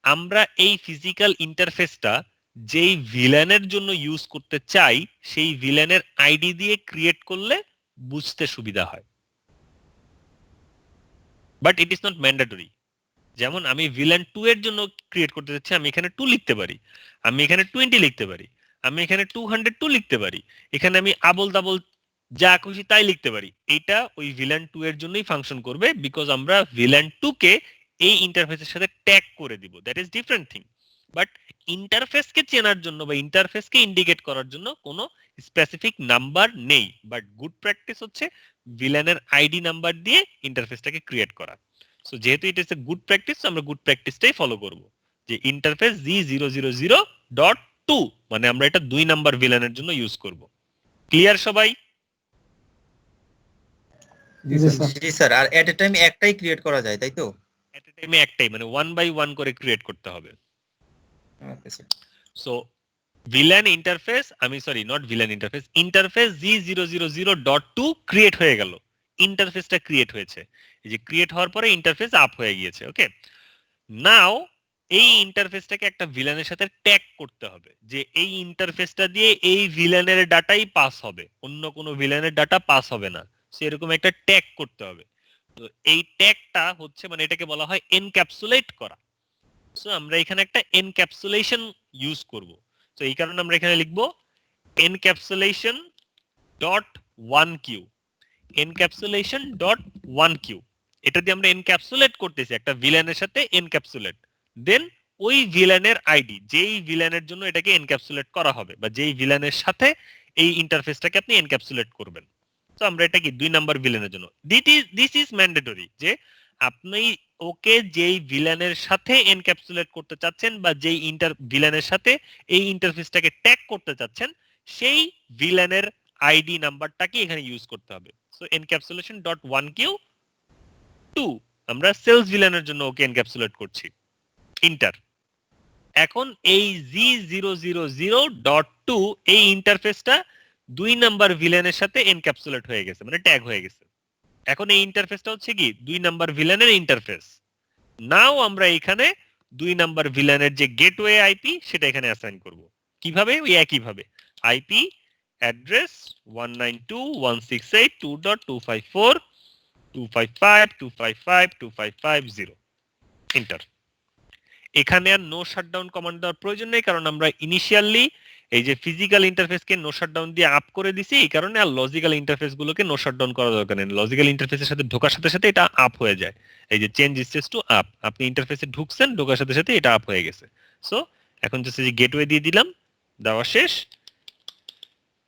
[SPEAKER 1] আমরা এই ফিজিক্যাল ইন্টারফেসটা যেই ভিলেনের জন্য ইউজ করতে চাই সেই ভিলেনের আইডি দিয়ে ক্রিয়েট করলে বুঝতে সুবিধা হয়, but it is not mandatory. যেমন আমি ভিলেন 2 এর জন্য ক্রিয়েট করতে চাচ্ছি, আমি এখানে 2 লিখতে পারি, আমি এখানে 20 লিখতে পারি, আমি এখানে 202 লিখতে পারি, এখানে আমি আবল তাবল যা খুশি তাই লিখতে পারি। এটা ওই ভিলেন 2 এর জন্যই ফাংশন করবে, বিকজ আমরা ভিলেন 2 কে এই ইন্টারফেসের সাথে ট্যাগ করে দিব, that is different thing. But ইন্টারফেসকে চেনার জন্য বা ইন্টারফেসকে ইন্ডিকেট করার জন্য কোনো স্পেসিফিক নাম্বার নেই, বাট গুড প্র্যাকটিস হচ্ছে ভিলেনের আইডি নাম্বার দিয়ে ইন্টারফেসটাকে ক্রিয়েট করা। সো যেহেতু এটা হচ্ছে গুড প্র্যাকটিস, আমরা গুড প্র্যাকটিসটাই ফলো করব, যে ইন্টারফেস G000.2, মানে আমরা এটা 2 নাম্বার ভিলেনের জন্য ইউজ করব। ক্লিয়ার সবাই?
[SPEAKER 5] জি
[SPEAKER 4] জি
[SPEAKER 5] স্যার।
[SPEAKER 4] স্যার।
[SPEAKER 2] জি স্যার। আর এট এ টাইম একটাই ক্রিয়েট করা যায়, তাই তো?
[SPEAKER 1] এট এ টাইমে একটাই, মানে 1 বাই 1 করে ক্রিয়েট করতে হবে।
[SPEAKER 2] Okay sir.
[SPEAKER 1] So VLAN interface, আমি sorry not VLAN interface, interface G000.2 create হয়ে গেল, ইন্টারফেসটা ক্রিয়েট হয়েছে। এই যে ক্রিয়েট হওয়ার পরে ইন্টারফেস আপ হয়ে গিয়েছে। ওকে, নাও এই ইন্টারফেসটাকে একটা ভিলেনের সাথে ট্যাগ করতে হবে, যে এই ইন্টারফেসটা দিয়ে এই ভিলেনের ডাটাই পাস হবে, অন্য কোনো ভিলেনের ডাটা পাস হবে না। সেরকম একটা ট্যাগ করতে হবে। তো এই ট্যাগটা হচ্ছে, মানে এটাকে বলা হয় এনক্যাপসুলেট করা। সো আমরা এখানে একটা এনক্যাপসুলেশন ইউজ করব। তো এই কারণে আমরা এখানে লিখব encapsulation dot one Q, encapsulation dot one Q. এটা দিয়ে আমরা এনক্যাপসুলেট করতেছি একটা ভিলেনের সাথে, এনক্যাপসুলেট, দেন ওই ভিলেনের আইডি, যেই ভিলেনের জন্য এটাকে এনক্যাপসুলেট করা হবে বা যেই ভিলেনের সাথে এই ইন্টারফেসটাকে আপনি এনক্যাপসুলেট করবেন। তো আমরা এটা কি 2 নাম্বার ভিলেনের জন্য, দিস ইজ ম্যান্ডেটরি, যে আপনি ওকে যেই ভিলেনের সাথে এনক্যাপসুলেট করতে চাচ্ছেন বা যেই ভিলেনের সাথে এই ইন্টারফেসটাকে ট্যাগ করতে চাচ্ছেন, সেই ভিলেনের আইডি নাম্বারটাকে এখানে ইউজ করতে হবে। So encapsulation dot one Q two, আমরা সেলস ভিলেনের জন্য ওকে এনক্যাপসুলেট করছি, ইন্টার। এখন এই G000.2 এই ইন্টারফেসটা 2 নাম্বার ভিলেনের সাথে এনক্যাপসুলেট হয়ে গেছে, মানে ট্যাগ হয়ে গেছে। এখন এই ইন্টারফেসটা হচ্ছে কি 2 নাম্বার ভিলেনের ইন্টারফেস। নাও আমরা এখানে 2 নাম্বার ভিলেনের যে গেটওয়ে আইপি সেটা এখানে অ্যাসাইন করব। কিভাবে? ওই একই ভাবে, আইপি অ্যাড্রেস 192.168.2.254.255.255.255.0 এন্টার। এখানে আর নো শাটডাউন কমান্ড দেওয়ার প্রয়োজন নেই, কারণ আমরা ইনিশিয়ালি এই যে ফিজিক্যাল ইন্টারফেসকে নো শাটডাউন দিয়ে আপ করে দিছি, এই কারণে আর লজিক্যাল ইন্টারফেস গুলোকে নো শাটডাউন করা দরকার নেই। লজিক্যাল ইন্টারফেসের সাথে ঢোকার সাথে সাথে এটা আপ হয়ে যায়, এই যে চেঞ্জ ইসেস টু আপ, আপনি ইন্টারফেসে ঢুকছেন, ঢোকার সাথে সাথে এটা আপ হয়ে গেছে। সো এখন জাস্ট এই যে গেটওয়ে দিয়ে দিলাম, দেওয়া শেষ,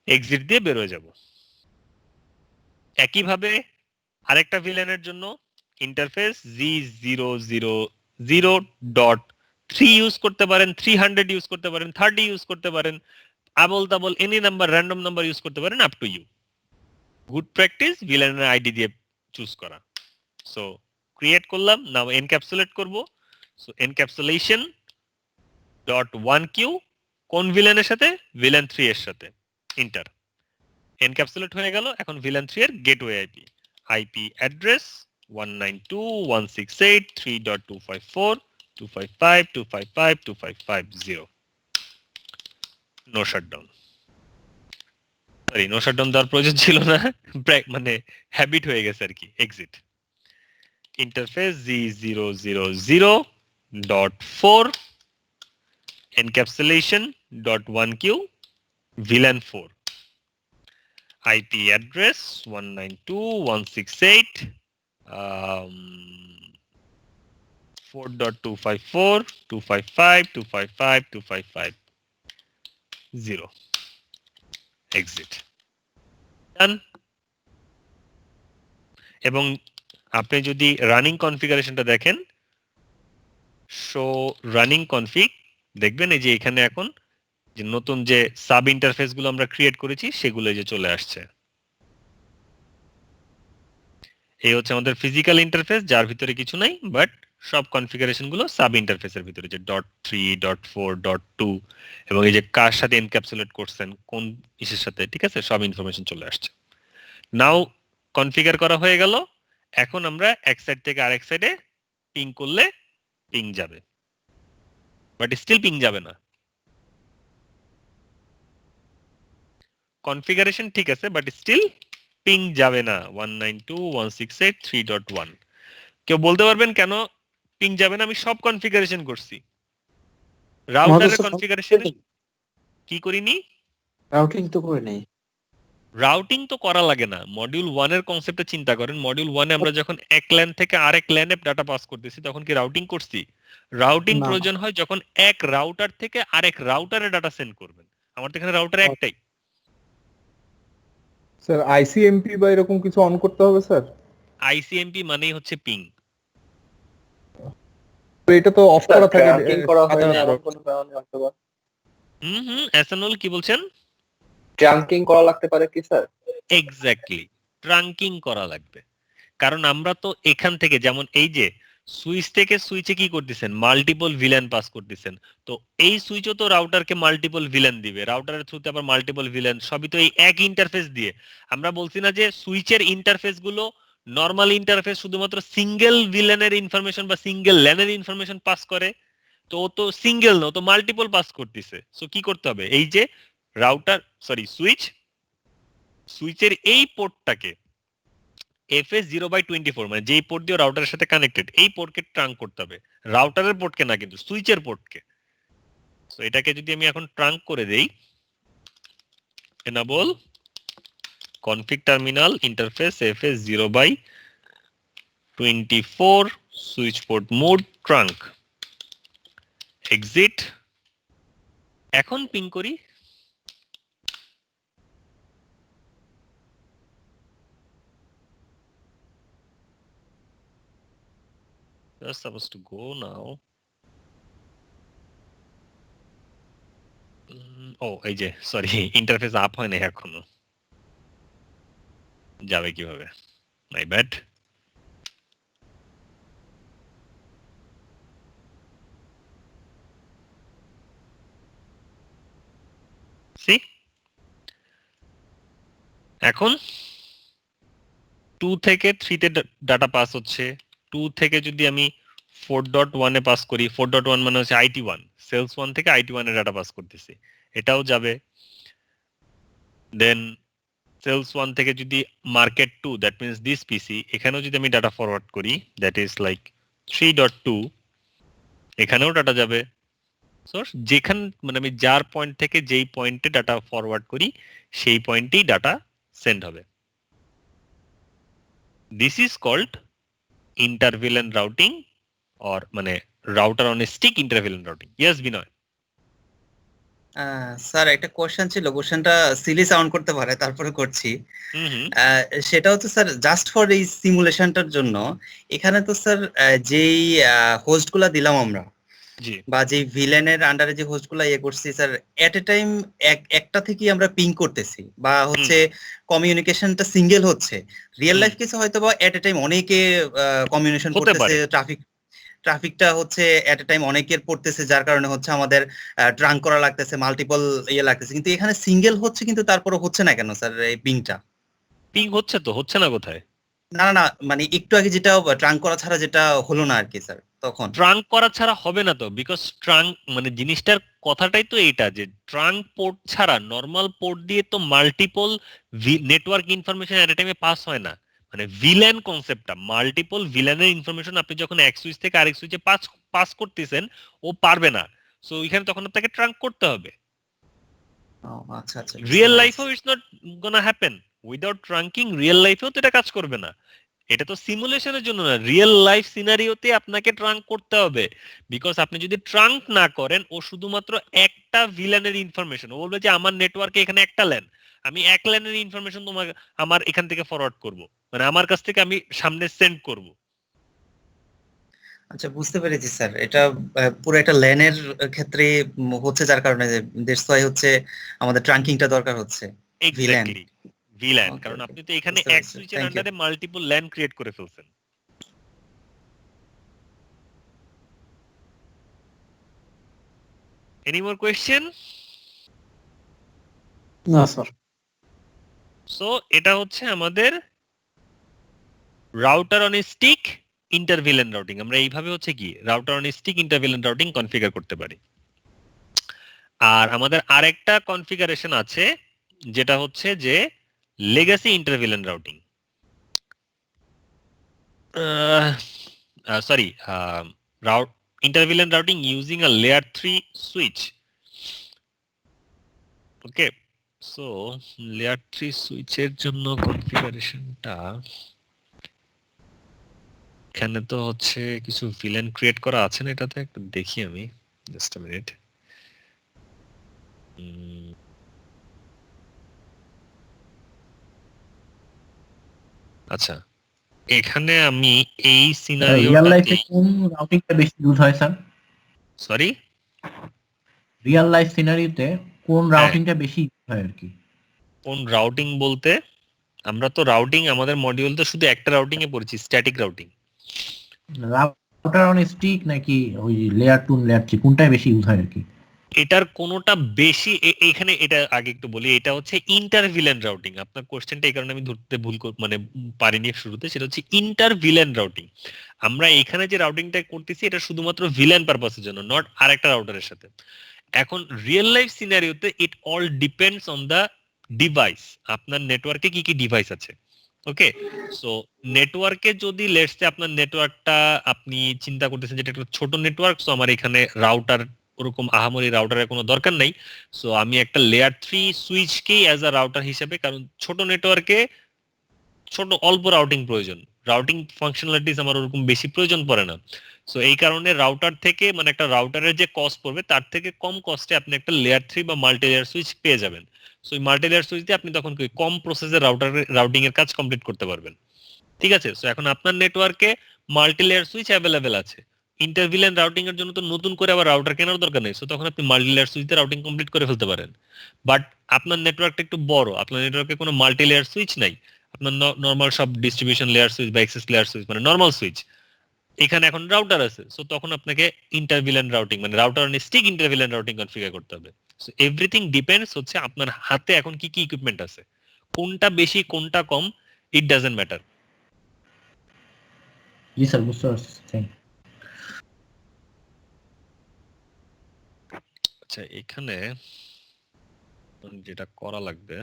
[SPEAKER 1] এক্সিট দিয়ে বের হয়ে যাব। একইভাবে আরেকটা ভিলেনের জন্য ইন্টারফেস G000.3 ইউজ করতে পারেন, 300 ইউজ করতে পারেন, 30 ইউজ করতে পারেন, আবল তাবল any number, random number use করতে পারেন, up to you. Good practice ভিলেনের আইডি দিয়ে চুজ করা। সো ক্রিয়েট করলাম, নাও এনক্যাপসুলেট করব। So encapsulation dot one Q কোন ভিলেনের সাথে? ভিলেন 3 এর সাথে, ইন্টার। এনক্যাপসুলেট হয়ে গেল। এখন ভিলেন 3 এর gateway IP, IP address 192.168.3.254.255.255.255.0 no shutdown. Sorry, no shutdown দেওয়ার প্রয়োজন ছিল না, মানে হ্যাবিট হয়ে গেছে আর কি। Exit. Interface G000.4 encapsulation dot one Q VLAN 4, IP address 192.168 4.254.255.255.255.0 exit done। এবং আপনি যদি রানিং কনফিগারেশনটা দেখেন, শো রানিং কনফিগ, দেখবেন এই যে এখানে এখন যে নতুন যে সাব ইন্টারফেস গুলো আমরা ক্রিয়েট করেছি সেগুলো যে চলে আসছে। এই হচ্ছে আমাদের ফিজিক্যাল ইন্টারফেস, যার ভিতরে কিছু নাই, বাট সব কনফিগারেশন গুলো সাব ইন্টারফেসের ভিতরে, যে .3, .4, .2 এবং এই যে কার সাথে এনক্যাপসুলেট করছেন, কোন ইসের সাথে, ঠিক আছে, সব ইনফরমেশন চলে আসছে। নাও কনফিগার করা হয়ে গেল। এখন আমরা এক সাইড থেকে আরেক সাইডে পিং করলে পিং যাবে, বাট স্টিল পিং যাবে না। কনফিগারেশন ঠিক আছে, বাট স্টিল পিং যাবে না 192.168.3.1। কেউ বলতে পারবেন কেন পিং যাবে না? আমি সব কনফিগারেশন করছি। রাউটারের কনফিগারেশনে কি করিনি?
[SPEAKER 4] রাউটিং তো করে নেই।
[SPEAKER 1] রাউটিং তো করা লাগে না। মডিউল 1 এর কনসেপ্টে চিন্তা করেন, মডিউল 1 এ আমরা যখন এক ল্যান থেকে আরেক ল্যানে ডাটা পাস করতেছি তখন কি রাউটিং করছি? রাউটিং
[SPEAKER 4] না।
[SPEAKER 1] প্রয়োজন হয় যখন এক রাউটার থেকে আরেক রাউটারে ডাটা সেন্ড করবেন। আমার তো এখানে রাউটার একটাই।
[SPEAKER 5] স্যার আইসিএমপি বা এরকম কিছু অন করতে হবে স্যার?
[SPEAKER 1] আইসিএমপি মানেই হচ্ছে পিং।
[SPEAKER 5] তো এটা তো অফ করা থাকে
[SPEAKER 4] ট্র্যাকিং করা হয় না
[SPEAKER 5] সাধারণত।
[SPEAKER 4] এমন কোনো কারণে হয়তো বা
[SPEAKER 1] এসএনএল কি বলছেন?
[SPEAKER 4] ট্র্যাকিং করা লাগতে পারে কি স্যার?
[SPEAKER 1] এক্স্যাক্টলি, ট্রাঙ্কিং করা লাগবে। কারণ আমরা তো এখান থেকে, যেমন এই যে সুইচ থেকে সুইচে কি করতেছেন, মাল্টিপল ভিলেন পাস করতেছেন, তো এই সুইচও তো রাউটারকে মাল্টিপল ভিলেন দিবে, রাউটারের থ্রুতে আবার মাল্টিপল ভিলেন, সবই তো এই এক ইন্টারফেস দিয়ে। আমরা বলছি না যে সুইচের ইন্টারফেস গুলো নরমাল ইন্টারফেস শুধুমাত্র সিঙ্গেল ভিলেনের ইনফরমেশন বা সিঙ্গেল ল্যানের ইনফরমেশন পাস করে, তো ও তো সিঙ্গেল না, ও তো মাল্টিপল পাস করতেছে। সো কি করতে হবে, এই যে রাউটার সরি সুইচের এই পোর্টটাকে FS0/24, মানে যেই পোর্ট দিয়ে রাউটারের সাথে কানেক্টেড, এই পোর্টকে ট্রাঙ্ক করতে হবে, রাউটারের পোর্টকে না, কিন্তু সুইচের পোর্টকে। সো এটাকে যদি আমি এখন ট্রাঙ্ক করে দেই, enable config terminal interface fs 0/24 switch port mode trunk exit, এখন পিং করি, that's supposed to go now. ও এই যে সরি, ইন্টারফেস আপ হয় না এখনো, যাবে কিভাবে, মাই ব্যাড। সি এখন 2 থেকে 3 তে ডাটা পাস হচ্ছে, 2 থেকে যদি আমি 4.1 এ পাস করি, 4.1 মানে হচ্ছে IT1, সেলস 1 থেকে IT1 এ ডাটা পাস করতেছি, এটাও যাবে। দেন সেলস 1 থেকে যদি মার্কেট 2, দ্যাট মিন্স দিস পিসি, এখানেও যদি আমি ডাটা ফরওয়ার্ড করি, দ্যাট ইজ লাইক 3.2, এখানেও ডাটা যাবে। সো যেখান মানে আমি যার পয়েন্ট থেকে যেই পয়েন্টে ডাটা ফরওয়ার্ড করি সেই পয়েন্টেই ডাটা সেন্ড হবে। This is called inter VLAN routing, or মানে router on a stick inter VLAN routing. Yes Binoy?
[SPEAKER 2] Sir একটা কোশ্চেন ছিল, কোশ্চেনটা সিলি সাউন্ড করতে পারে, তারপরে করছি।
[SPEAKER 1] হুম হুম
[SPEAKER 2] সেটা হচ্ছে স্যার জাস্ট ফর এই সিমুলেশনটার জন্য, এখানে তো স্যার যেই হোস্টগুলা দিলাম আমরা,
[SPEAKER 1] জি
[SPEAKER 2] বা যে ভিলেনের আন্ডারে যে হোস্টগুলা ইয়ে করছি স্যার, এট এ টাইম একটা থেকেই আমরা পিং করতেছি, বা হচ্ছে কমিউনিকেশনটা সিঙ্গেল হচ্ছে। রিয়েল লাইফ কেসে হয়তো বা এট এ টাইম অনেকে কমিউনিকেশন
[SPEAKER 1] হতে
[SPEAKER 2] করতেছে,
[SPEAKER 1] পারে।
[SPEAKER 2] ট্রাফিকটা হচ্ছে এট এ টাইম অনেকের পড়তেছে, যার কারণে হচ্ছে আমাদের ট্রাঙ্ক করা লাগতেছে, মাল্টিপল ইয়ে লাগতেছে, কিন্তু এখানে সিঙ্গেল হচ্ছে, কিন্তু তারপরে হচ্ছে না কেন স্যার এই পিংটা?
[SPEAKER 1] পিং হচ্ছে তো, হচ্ছে না কোথায়?
[SPEAKER 2] না না না, মানে একটু আগে যেটা ট্রাঙ্ক করা ছাড়া যেটা হলো না আর কি স্যার তখন।
[SPEAKER 1] ট্রাঙ্ক করা ছাড়া হবে না তো, বিকজ ট্রাঙ্ক মানে জিনিসটার কথাটাই তো এইটা, যে ট্রাঙ্ক পোর্ট ছাড়া নর্মাল পোর্ট দিয়ে তো মাল্টিপল নেটওয়ার্ক ইনফরমেশন এট এ টাইমে পাস হয় না। মানে ভিলেন কনসেপ্টটা, মাল্টিপল ভিলেনের ইনফরমেশন আপনি যখন এক সুইচ থেকে আরেক সুইচে পাস করতেছেন, ও পারবে না। সো এখানে তখন আপনাকে ট্রাঙ্ক করতে হবে।
[SPEAKER 2] আচ্ছা আচ্ছা,
[SPEAKER 1] রিয়েল লাইফেও it's not gonna happen without trunking, real লাইফেও তো এটা কাজ করবে না। এটা তো সিমুলেশনের জন্য না, রিয়েল লাইফ সিনারিওতে আপনাকে ট্রাঙ্ক করতে হবে। বিকজ আপনি যদি ট্রাঙ্ক না করেন, ও শুধুমাত্র একটা ভিলেনের ইনফরমেশন, ও বলবে যে আমার নেটওয়ার্কে এখানে একটা ল্যান, আমি এক ল্যানের ইনফরমেশন তোমাকে আমার এখান থেকে ফরওয়ার্ড করব, মানে আমার কাছ থেকে আমি সামনে সেন্ড করব।
[SPEAKER 2] আচ্ছা, বুঝতে পেরেছি স্যার। এটা পুরো একটা ল্যানের ক্ষেত্রে হচ্ছে, যার কারণে দ্যাটস ওয়াই হচ্ছে আমাদের ট্রাঙ্কিংটা দরকার হচ্ছে। ভিলেন।
[SPEAKER 1] এক্স্যাক্টলি, ভিল্যান,
[SPEAKER 2] ওকে
[SPEAKER 1] কারণ
[SPEAKER 2] ওকে,
[SPEAKER 1] আপনি তো এখানে
[SPEAKER 2] বুঝতে
[SPEAKER 1] এক
[SPEAKER 2] পেরেছি,
[SPEAKER 1] সুইচের
[SPEAKER 2] থ্যাংক ইউ।
[SPEAKER 1] আন্ডারে মাল্টিপল ল্যান ক্রিয়েট করে ফেলছেন। Any more question?
[SPEAKER 4] না স্যার।
[SPEAKER 1] সো এটা হচ্ছে আমাদের router on stick inter VLAN routing. আমরা এইভাবে হচ্ছে কি router on stick inter VLAN routing configure করতে পারি। আর আমাদের আরেকটা কনফিগারেশন আছে, যেটা হচ্ছে যে legacy inter VLAN routing, sorry route inter VLAN routing using a layer 3 switch. Okay, so layer 3 সুইচের জন্য কনফিগারেশনটা, এখানে তো হচ্ছে কিছু ভিলেন ক্রিয়েট করা আছে না, এটাতে একটু দেখি আমি, জাস্ট আ মিনিট। আচ্ছা, এখানে আমি এই
[SPEAKER 6] রিয়েল লাইফে
[SPEAKER 1] সিনারিওটাতে,
[SPEAKER 6] কোন রাউটিংটা বেশি ইউজ হয় স্যার?
[SPEAKER 1] সরি,
[SPEAKER 6] রিয়েল লাইফ সিনারিওতে কোন
[SPEAKER 1] হ্যাঁ,
[SPEAKER 6] রাউটিংটা বেশি ইউজ হয় আর কি?
[SPEAKER 1] কোন রাউটিং বলতে, আমরা তো রাউটিং আমাদের মডিউল তো শুধু একটা রাউটিং এ পড়েছি, static routing.
[SPEAKER 6] Router on stick নাকি ওই লেয়ার 2 লেয়ার 3 কোনটাই বেশি ইউজ হয় আর কি?
[SPEAKER 1] এটার কোনোটা বেশি, এখানে এটা আগে একটু বলি, এটা হচ্ছে ইন্টারভিলেন্ট রাউটিং। আপনার কোশ্চেনটা এই কারণে আমি ধরতে মানে পারিনি শুরুতে, সেটা হচ্ছে ইন্টারভিলেন্ট রাউটিং। আমরা এখানে যে রাউটিংটা করতেছি এটা শুধুমাত্র ভিলেন পারপাসের জন্য, নট আরেকটা রাউটারের সাথে। এখন রিয়েল লাইফ সিনারিওতে it all depends on the device, আপনার নেটওয়ার্কে কি কি ডিভাইস আছে। ওকে, সো নেটওয়ার্কে যদি লেটস সে আপনার নেটওয়ার্কটা আপনি চিন্তা করতেছেন যেটা একটা ছোট নেটওয়ার্ক, সো আমার এখানে রাউটার ওরকম আহামরি রাউটারের কোনো দরকার নাই। সো আমি একটা লেয়ার 3 সুইচকেই অ্যাজ আ রাউটার হিসেবে, কারণ ছোট নেটওয়ার্কে ছোট অল্প রাউটিং প্রয়োজন, রাউটিং ফাংশনালিটিস আমার ওরকম বেশি প্রয়োজন পড়ে না। সো এই কারণে রাউটার থেকে, মানে একটা রাউটারের যে কস্ট পড়বে তার থেকে কম কস্টে আপনি একটা লেয়ার 3 বা মাল্টি লেয়ার সুইচ পেয়ে যাবেন। সো এই মাল্টি লেয়ার সুইচ দিয়ে আপনি তখন কম প্রসেসের রাউটিং এর কাজ কমপ্লিট করতে পারবেন। ঠিক আছে, সো এখন আপনার নেটওয়ার্কে মাল্টি লেয়ার সুইচ অ্যাভেলেবেল আছে, ইন্টারভিলেন রাউটিং এর জন্য তো নতুন করে আবার রাউটার কেনার দরকার নেই। সো তখন আপনি মাল্টি লেয়ার সুইচ দিয়ে রাউটিং কমপ্লিট করে ফেলতে পারেন। বাট আপনার নেটওয়ার্কটা একটু বড়, আপনার নেটওয়ার্কে কোনো মাল্টি লেয়ার সুইচ নাই, আপনার নর্মাল সব ডিস্ট্রিবিউশন লেয়ার সুইচ বা অ্যাক্সেস লেয়ার সুইচ মানে নর্মাল সুইচ, এখানে এখন রাউটার আছে। সো তখন আপনাকে ইন্টারভিলেন রাউটিং মানে router on stick inter VLAN routing configure করতে হবে। সো এভরিথিং ডিপেন্ডস হচ্ছে আপনার হাতে এখন কি কি ইকুইপমেন্ট আছে, কোনটা বেশি কোনটা কম, ইট ডাজন্ট ম্যাটার।
[SPEAKER 6] জি স্যার, বুঝতে পারছি। Thank you.
[SPEAKER 1] আচ্ছা, এখানে যেটা করা লাগবে,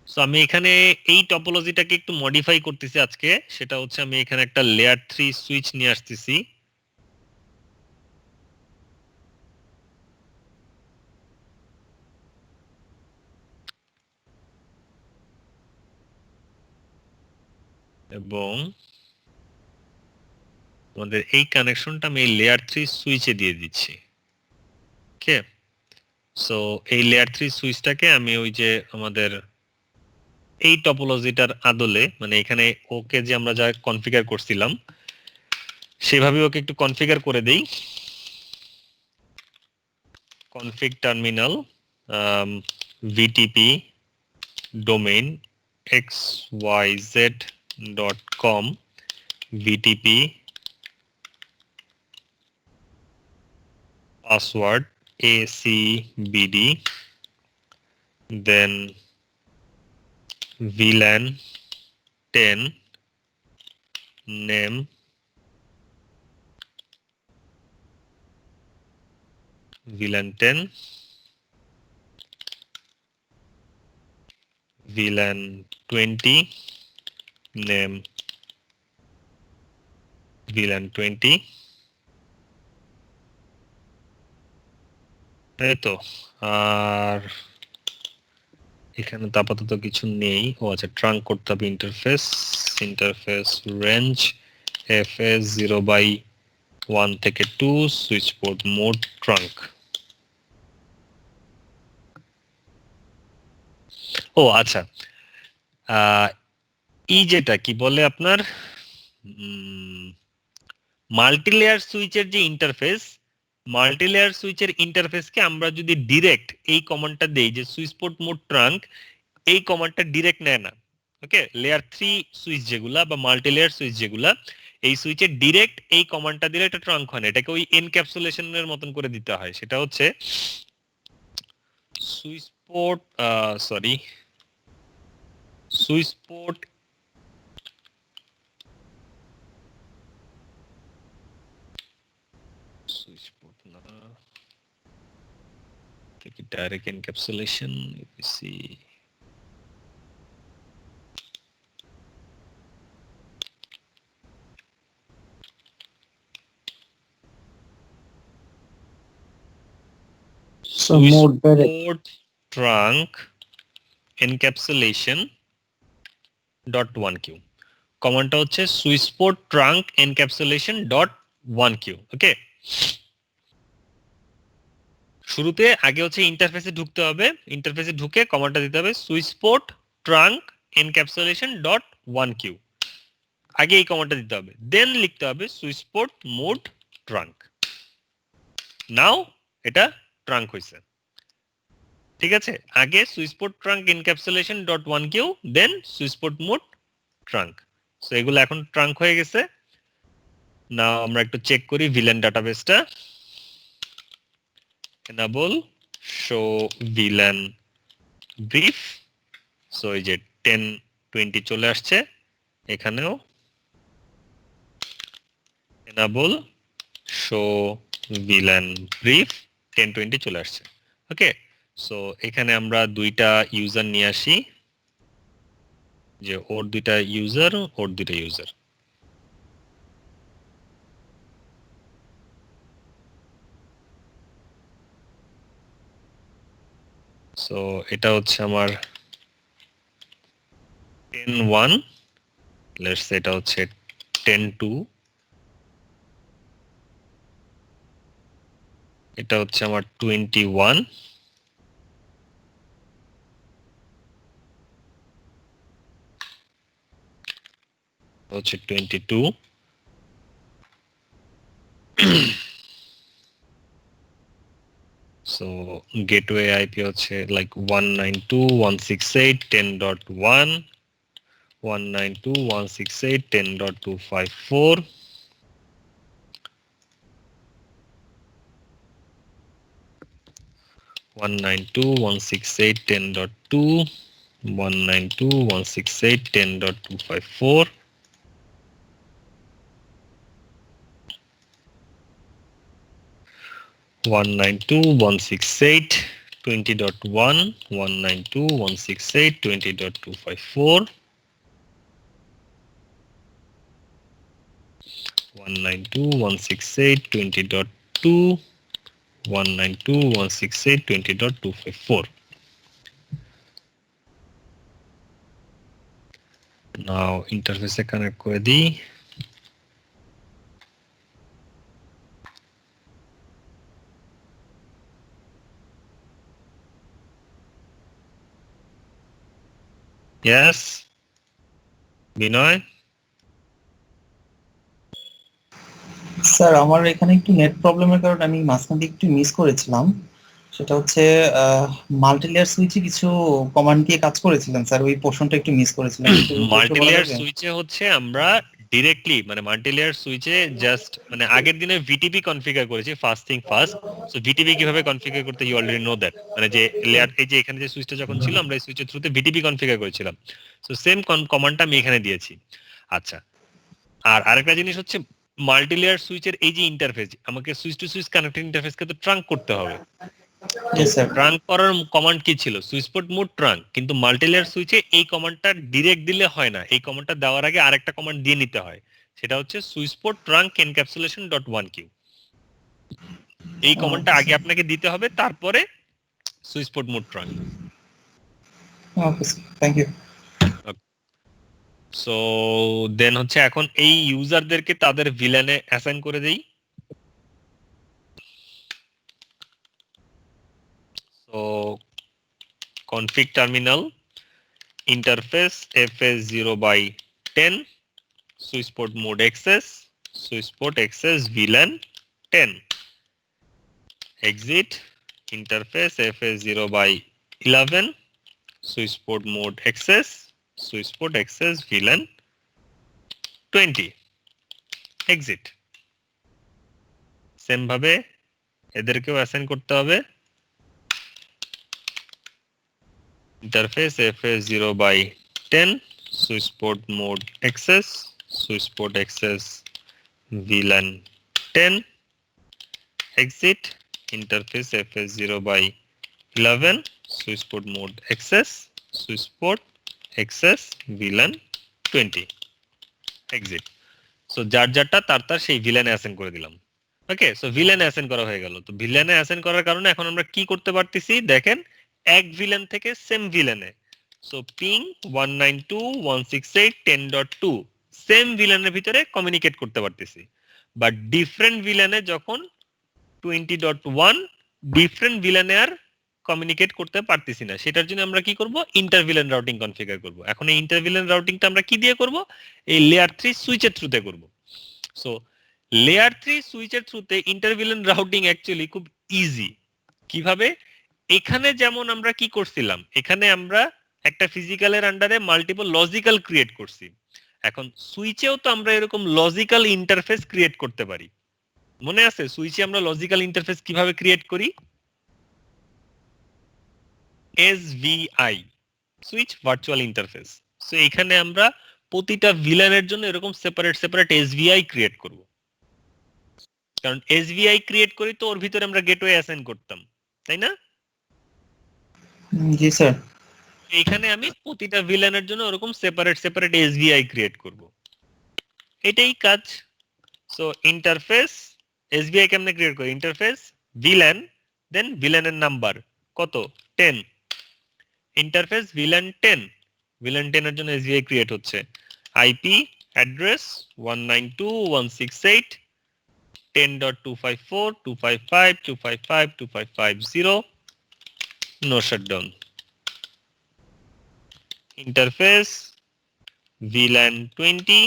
[SPEAKER 1] সো আমি এখানে এই টপোলজিটাকে একটু মডিফাই করতেছি আজকে। সেটা হচ্ছে আমি এখানে একটা লেয়ার 3 সুইচ নিয়ে আসতেছি। এবং আমাদের এই কানেকশনটা আমি এই লেয়ার 3 সুইচে দিয়ে দিচ্ছি। ওকে, সো এই লেয়ার 3 সুইচটাকে আমি ওই যে আমাদের এই টপোলজিটার আদলে, মানে এখানে ওকে যে আমরা যা কনফিগার করছিলাম সেভাবে ওকে একটু কনফিগার করে দেই। Config terminal vtp domain xyz.com vtp password acbd, then VLAN 10 name VLAN 10 VLAN 20 name VLAN 20, এই তো। আর এখানে তো আপাতত কিছু নেই। ও আচ্ছা, ট্রাঙ্ক করতে হবে ইন্টারফেস রেঞ্জ fs 0/1 থেকে 2 সুইচ পোর্ট মোড ট্রাঙ্ক। ও আচ্ছা, এই যেটা কি বলে আপনার মাল্টি লেয়ার সুইচের যে ইন্টারফেস, মাল্টি লেয়ার সুইচের ইন্টারফেসকে আমরা যদি ডিরেক্ট এই কমান্ডটা দেই যে সুইচ পোর্ট মোড ট্রাঙ্ক, এই কমান্ডটা ডিরেক্ট নেয় না। ওকে, লেয়ার 3 সুইচ যেগুলা বা মাল্টি লেয়ার সুইচ যেগুলা, এই সুইচের ডিরেক্ট এই কমান্ডটা দিলে এটা ট্রাঙ্ক হয় না, এটাকে ওই এনক্যাপসুলেশনের মতন করে দিতে হয়। সেটা হচ্ছে সুইচ পোর্ট সুইচ পোর্ট না, direct encapsulation, if we see
[SPEAKER 4] So more direct.
[SPEAKER 1] port trunk encapsulation dot 1q, কমান্ডটা হচ্ছে switch port trunk encapsulation dot 1q। ওকে, শুরুতে আগে হচ্ছে ইন্টারফেসে ঢুকতে হবে, ইন্টারফেসে ঢুকে কমান্ডটা দিতে হবে switch port trunk encapsulation dot 1q, আগে এই কমান্ডটা দিতে হবে, দেন লিখতে হবে switch port mode trunk. Now এটা ট্রাঙ্ক হয়েছে। ঠিক আছে, আগে switch port trunk encapsulation dot 1q, then switch port mode trunk. So এগুলো এখন ট্রাঙ্ক হয়ে গেছে। নাও আমরা একটু চেক করি ভিলেন ডাটাবেসটা। enable show VLAN brief, so এই যে 1020 চলে আসছে, এখানেও enable show VLAN brief 1020 চলে আসছে। ওকে, সো এখানে আমরা দুইটা ইউজার নিয়ে আসি, যে ওর দুইটা ইউজার সো এটা হচ্ছে আমার 10-1, লেটস সে এটা হচ্ছে 10-2, এটা হচ্ছে আমার 21, হচ্ছে 22, so gateway IP হচ্ছে like 192.168.10.1, 192.168.10.254, 192.168.10.2, 192.168.10.254, 192.168.20.1, 192.168.20.254, 192.168.20.2, 192.168.20.254. Now interface connect করে দিই। Yes, বিনয়।
[SPEAKER 2] স্যার আমার এখানে একটু নেট প্রবলেমের কারণে আমি মাঝখান দিয়ে একটু মিস করেছিলাম। সেটা হচ্ছে মাল্টিলেয়ার সুইচে কিছু কমান্ড দিয়ে কাজ করেছিলেন স্যার, ওই পোর্শনটা একটু মিস করেছিলাম। একটু একটু বলা
[SPEAKER 1] মাল্টিলেয়ার
[SPEAKER 2] যাবে?
[SPEAKER 1] সুইচে হচ্ছে আমরা ডিরেক্টলি মানে মাল্টিলেয়ার সুইচে জাস্ট মানে আগের দিনে ভিটিপি কনফিগার করেছি first thing first. So VTP কিভাবে কনফিগার করতে ইউ অলরেডি নো দ্যাট, মানে যে লেয়ার এই যে এখানে যে সুইচটা যখন ছিল আমরা এই সুইচের থ্রুতে ভিটিপি কনফিগার করেছিলাম। সো সেম কমান্ডটা আমি এখানে দিয়েছি। আচ্ছা, আর আরেকটা জিনিস হচ্ছে মাল্টিলেয়ার সুইচের এই যে ইন্টারফেস, আমাকে সুইচ টু সুইচ কানেক্টেড ইন্টারফেসকে তো ট্রাঙ্ক করতে হবে।
[SPEAKER 2] Yes, sir.
[SPEAKER 1] ট্রাঙ্ক করার কমান্ড কি ছিল? সুইচপোর্ট মোড ট্রাঙ্ক। কিন্তু মাল্টিলেয়ার সুইচে এই কমান্ডটা ডিরেক্ট দিলে হয় না, এই কমান্ডটা দেওয়ার আগে আরেকটা কমান্ড দিয়ে নিতে হয়, সেটা হচ্ছে সুইচপোর্ট ট্রাঙ্ক এনক্যাপসুলেশন ডট 1Q। এই কমান্ডটা আগে আপনাকে দিতে হবে, তারপরে switchport mode trunk.
[SPEAKER 2] Okay sir, thank you.
[SPEAKER 1] So then হচ্ছে এখন এই ইউজারদেরকে তাদের ভিলেনে অ্যাসাইন করে দেই। So config terminal interface fs0/10 switchport mode access switchport access VLAN 10 exit interface fs0/11 switchport mode access switchport access VLAN 20 exit। Same ভাবে এদেরকেও অ্যাসাইন করতে হবে। interface fs0/10 switchport mode access switchport access VLAN 10 exit interface fs0/11 switchport mode access switchport access VLAN 20 exit। So যার যারটা তার সেই ভিলেনে assign করে দিলাম। ওকে, so ভিলেনে assign করা হয়ে গেল। তো ভিলেনে অ্যাসাইন করার কারণে এখন আমরা কি করতে পারতেছি দেখেন, এক ভিলেন থেকে সেম ভিলেনে, সো পিং 192.168.10.2 সেম ভিলেনের ভিতরে কমিউনিকেট করতে পারতেছি। বাট ডিফারেন্ট ভিলেনে যখন 20.1 ডিফারেন্ট ভিলেনে আর কমিউনিকেট করতে পারতেছি না, সেটার জন্য আমরা কি করব, ইন্টারভিলেন রাউটিং কনফিগার করব। এখন এই ইন্টারভিলেন রাউটিংটা আমরা কি দিয়ে করব? এই লেয়ার 3 সুইচের থ্রুতে করব। সো লেয়ার 3 সুইচের থ্রুতে ইন্টারভিলেন রাউটিং অ্যাকচুয়ালি খুব ইজি। কিভাবে? এখানে যেমন আমরা কি করছিলাম, এখানে আমরা একটা ফিজিক্যালের আন্ডারে মাল্টিপল লজিক্যাল ক্রিয়েট করছি। এখন সুইচেও তো আমরা এরকম লজিক্যাল ইন্টারফেস ক্রিয়েট করতে পারি। মনে আছে সুইচে আমরা লজিক্যাল ইন্টারফেস কিভাবে ক্রিয়েট করি? SVI, switch virtual interface. So এখানে আমরা প্রতিটা ভিলেনের জন্য এরকম সেপারেট সেপারেট SVI ক্রিয়েট করব। কারণ SVI ক্রিয়েট করি তো ওর ভিতরে আমরা গেটওয়ে অ্যাসাইন করতাম, তাই না?
[SPEAKER 2] জি স্যার।
[SPEAKER 1] এইখানে আমি প্রতিটা ভিলেনের জন্য ওরকম সেপারেট সেপারেট SVI ক্রিয়েট করব, এটাই কাজ। সো ইন্টারফেস SVI কেমনে ক্রিয়েট করি? ইন্টারফেস ভিলেন, দেন ভিলেনের নাম্বার কত 10, ইন্টারফেস VLAN 10 VLAN 10 এর জন্য SVI ক্রিয়েট হচ্ছে IP address 192.168 10.254 255 255 2550 no shutdown interface VLAN 20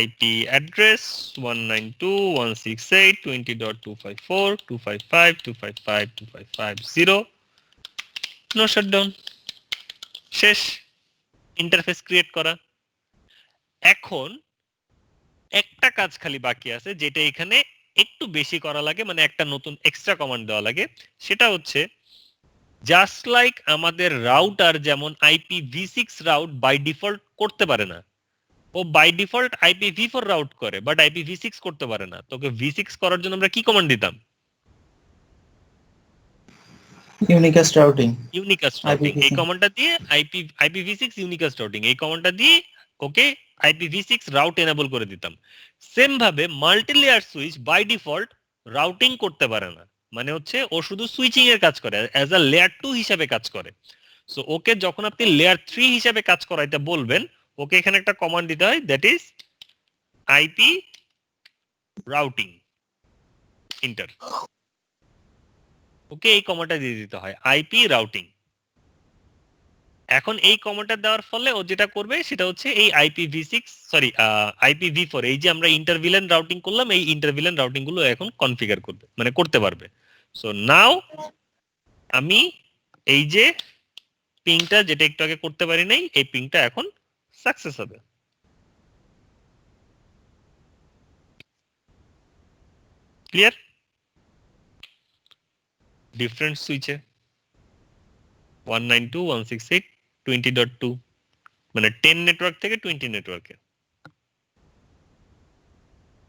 [SPEAKER 1] IP address 192.168 20.254 255 255 2550 no shutdown শেষ ইন্টারফেস ক্রিয়েট করা এখন একটা কাজ খালি বাকি আছে যেটা এখানে একটু বেশি করা লাগে মানে একটা নতুন এক্সট্রা কমান্ড দেওয়া লাগে সেটা হচ্ছে জাস্ট লাইক আমাদের রাউটার যেমন IPv6 রাউট বাই ডিফল্ট করতে পারে না ও বাই ডিফল্ট IPv4 রাউট করে বাট IPv6 করতে পারে না তোকে v6 করার জন্য আমরা কি কমান্ড দিতাম
[SPEAKER 2] ইউনিকাস্ট রাউটিং
[SPEAKER 1] ইউনিকাস্ট রাউটিং এই কমান্ডটা দিয়ে IPv6 ইউনিকাস্ট রাউটিং এই কমান্ডটা দিয়ে ওকে IPv6 রাউট এনেবল করে দিতাম সেম ভাবে multi layer switch by default routing করতে পারে না মানে হচ্ছে ও শুধু সুইচিং এর কাজ করে অ্যাজ আ লেয়ার 2 হিসাবে কাজ করে সো ওকে যখন আপনি লেয়ার 3 হিসাবে কাজ করাইতে বলবেন ওকে এখানে একটা কমান্ড দিতে হয় that is IP routing enter ওকে এই কমান্ডটা দিয়ে দিতে হয় IP রাউটিং এখন এই কমান্ডটা দেওয়ার ফলে ও যেটা করবে সেটা হচ্ছে এই IPv4 এই যে আমরা ইন্টারভিলেন রাউটিং করলাম এই ইন্টারভিলেন রাউটিং গুলো এখন কনফিগার করবে মানে করতে পারবে সো নাও আমি এই যে পিংটা যেটা একটু আগে করতে পারি নাই এই পিংটা এখন সাকসেস হবে ক্লিয়ার ডিফারেন্ট সুইচে 192.168.20.2 মানে 10 নেটওয়ার্ক থেকে 20 নেটওয়ার্কে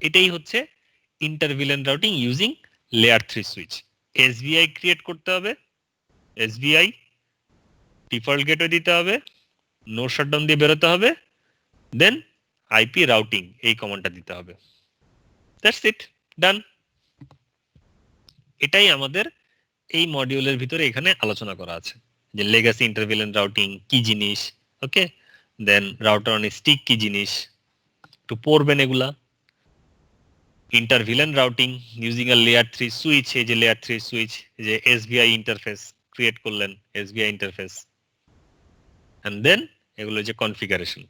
[SPEAKER 1] এটাই হচ্ছে inter VLAN routing using layer 3 switch SVI create করতে হবে SVI ডিফল্ট গেটওয়ে দিতে হবে নো শাটডাউন দিয়ে বেরোতে হবে দেন IP রাউটিং এই কমান্ডটা দিতে হবে দ্যাটস ইট ডান এটাই আমাদের এই মডিউলের ভিতরে এখানে আলোচনা করা আছে যে লেগাসি ইন্টারভিলেন রাউটিং কি জিনিস okay then router on stick কি জিনিস একটু পড়বেন এগুলা inter VLAN routing using a layer 3 switch এই যে লেয়ার 3 সুইচ যে SVI ইন্টারফেস ক্রিয়েট করলেন SVI ইন্টারফেস এন্ড দেন এগুলো যে কনফিগারেশন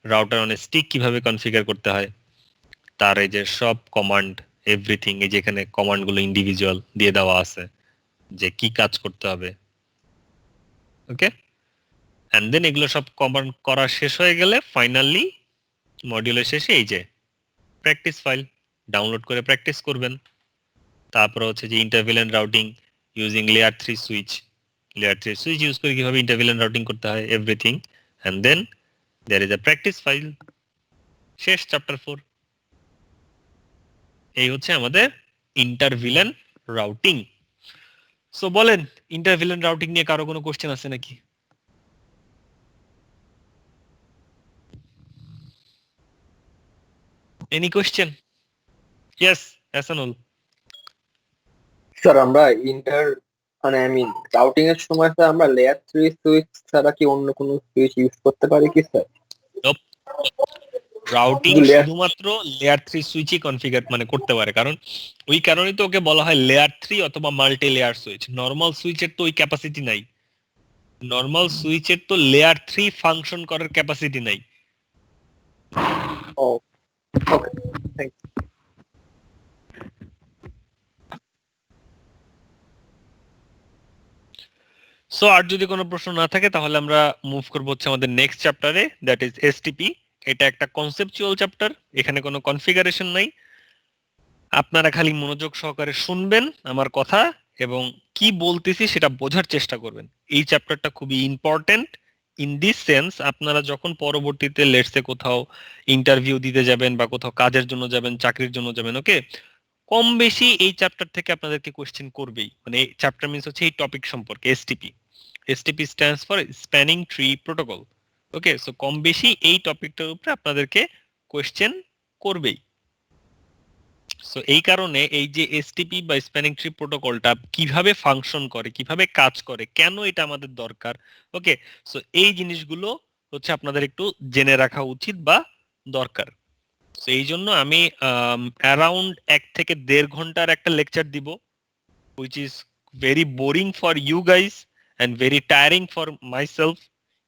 [SPEAKER 1] রাউটার অন স্টিক কিভাবে কনফিগার করতে হয় তার এই যে সব কমান্ড এভরিথিং এই যে এখানে কমান্ড গুলো ইন্ডিভিজুয়াল দিয়ে দেওয়া আছে যে কি কাজ করতে হবে ওকে এন্ড দেন এগুলো সব কমান্ড করা শেষ হয়ে গেলে ফাইনালি মডিউলের শেষে এই যে প্র্যাকটিস ফাইল ডাউনলোড করে প্র্যাকটিস করবেন তারপর হচ্ছে যে inter VLAN routing using layer 3 switch use করে কিভাবে ইন্টারভিলেন রাউটিং করতে হয় everything and then there is a practice file শেষ চ্যাপ্টার 4 এই হচ্ছে আমাদের ইন্টারভিলেন রাউটিং সো বলেন ইন্টারভিলেন রাউটিং নিয়ে কারো কোনো কোশ্চেন আছে নাকি any question yes Hasanul
[SPEAKER 4] sir আমরা মানে রাউটিং এর সময় স্যার আমরা লেয়ার 3 সুইচ ছাড়া কি অন্য কোনো সুইচ ইউজ করতে পারি কি স্যার
[SPEAKER 1] রাউটিং শুধুমাত্র লেয়ার 3 সুইচই কনফিগার মানে করতে পারে কারণ ওই কারণেই তো ওকে বলা হয় লেয়ার 3 অথবা মাল্টি লেয়ার সুইচ নরমাল সুইচের তো ওই ক্যাপাসিটি নাই নরমাল সুইচের তো লেয়ার 3 ফাংশন করার ক্যাপাসিটি নাই
[SPEAKER 4] ও ওকে থ্যাংক ইউ
[SPEAKER 1] সো আর যদি কোনো প্রশ্ন না থাকে তাহলে আমরা মুভ করব হচ্ছে আমাদের নেক্সট চ্যাপ্টারে দ্যাট ইজ এসটিপি এটা একটা কনসেপচুয়াল চ্যাপ্টার এখানে কোনো কনফিগারেশন নাই আপনারা খালি মনোযোগ সহকারে শুনবেন আমার কথা এবং কি বলতেছি সেটা বোঝার চেষ্টা করবেন এই চ্যাপ্টারটা খুবই ইম্পর্টেন্ট ইন দিস সেন্স আপনারা যখন পরবর্তীতে লেটসে কোথাও ইন্টারভিউ দিতে যাবেন বা কোথাও কাজের জন্য যাবেন চাকরির জন্য যাবেন ওকে কম বেশি এই চ্যাপ্টার থেকে আপনাদেরকে কোশ্চেন করবেই মানে এই চ্যাপ্টার মিন্স হচ্ছে এই টপিক সম্পর্কে STP stands for spanning tree protocol okay so কম বেশি এই টপিকটার উপরে আপনাদেরকে কোশ্চেন করবেই সো এই কারণে এই যে এসটিপি বা স্প্যানিং ট্রি প্রোটোকলটা কিভাবে ফাংশন করে, কিভাবে কাজ করে, কেন এটা আমাদের দরকার, ওকে, সো এই জিনিসগুলো হচ্ছে আপনাদের একটু জেনে রাখা উচিত বা দরকার। তো এই জন্য আমি অ্যারাউন্ড 1 থেকে 1.5 ঘন্টার একটা লেকচার দিব, which is very boring for you guys and very tiring for myself,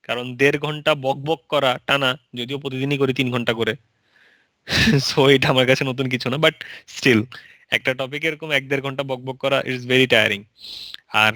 [SPEAKER 1] কারণ 1.5 ঘন্টা বক বক করা টানা, যদিও প্রতিদিনই করি 3 ঘন্টা করে, সো এটা আমার কাছে নতুন কিছু না, বাট স্টিল একটা টপিক এরকম 1-1.5 ঘন্টা বক বক করা ইজ ভেরি টায়ারিং। আর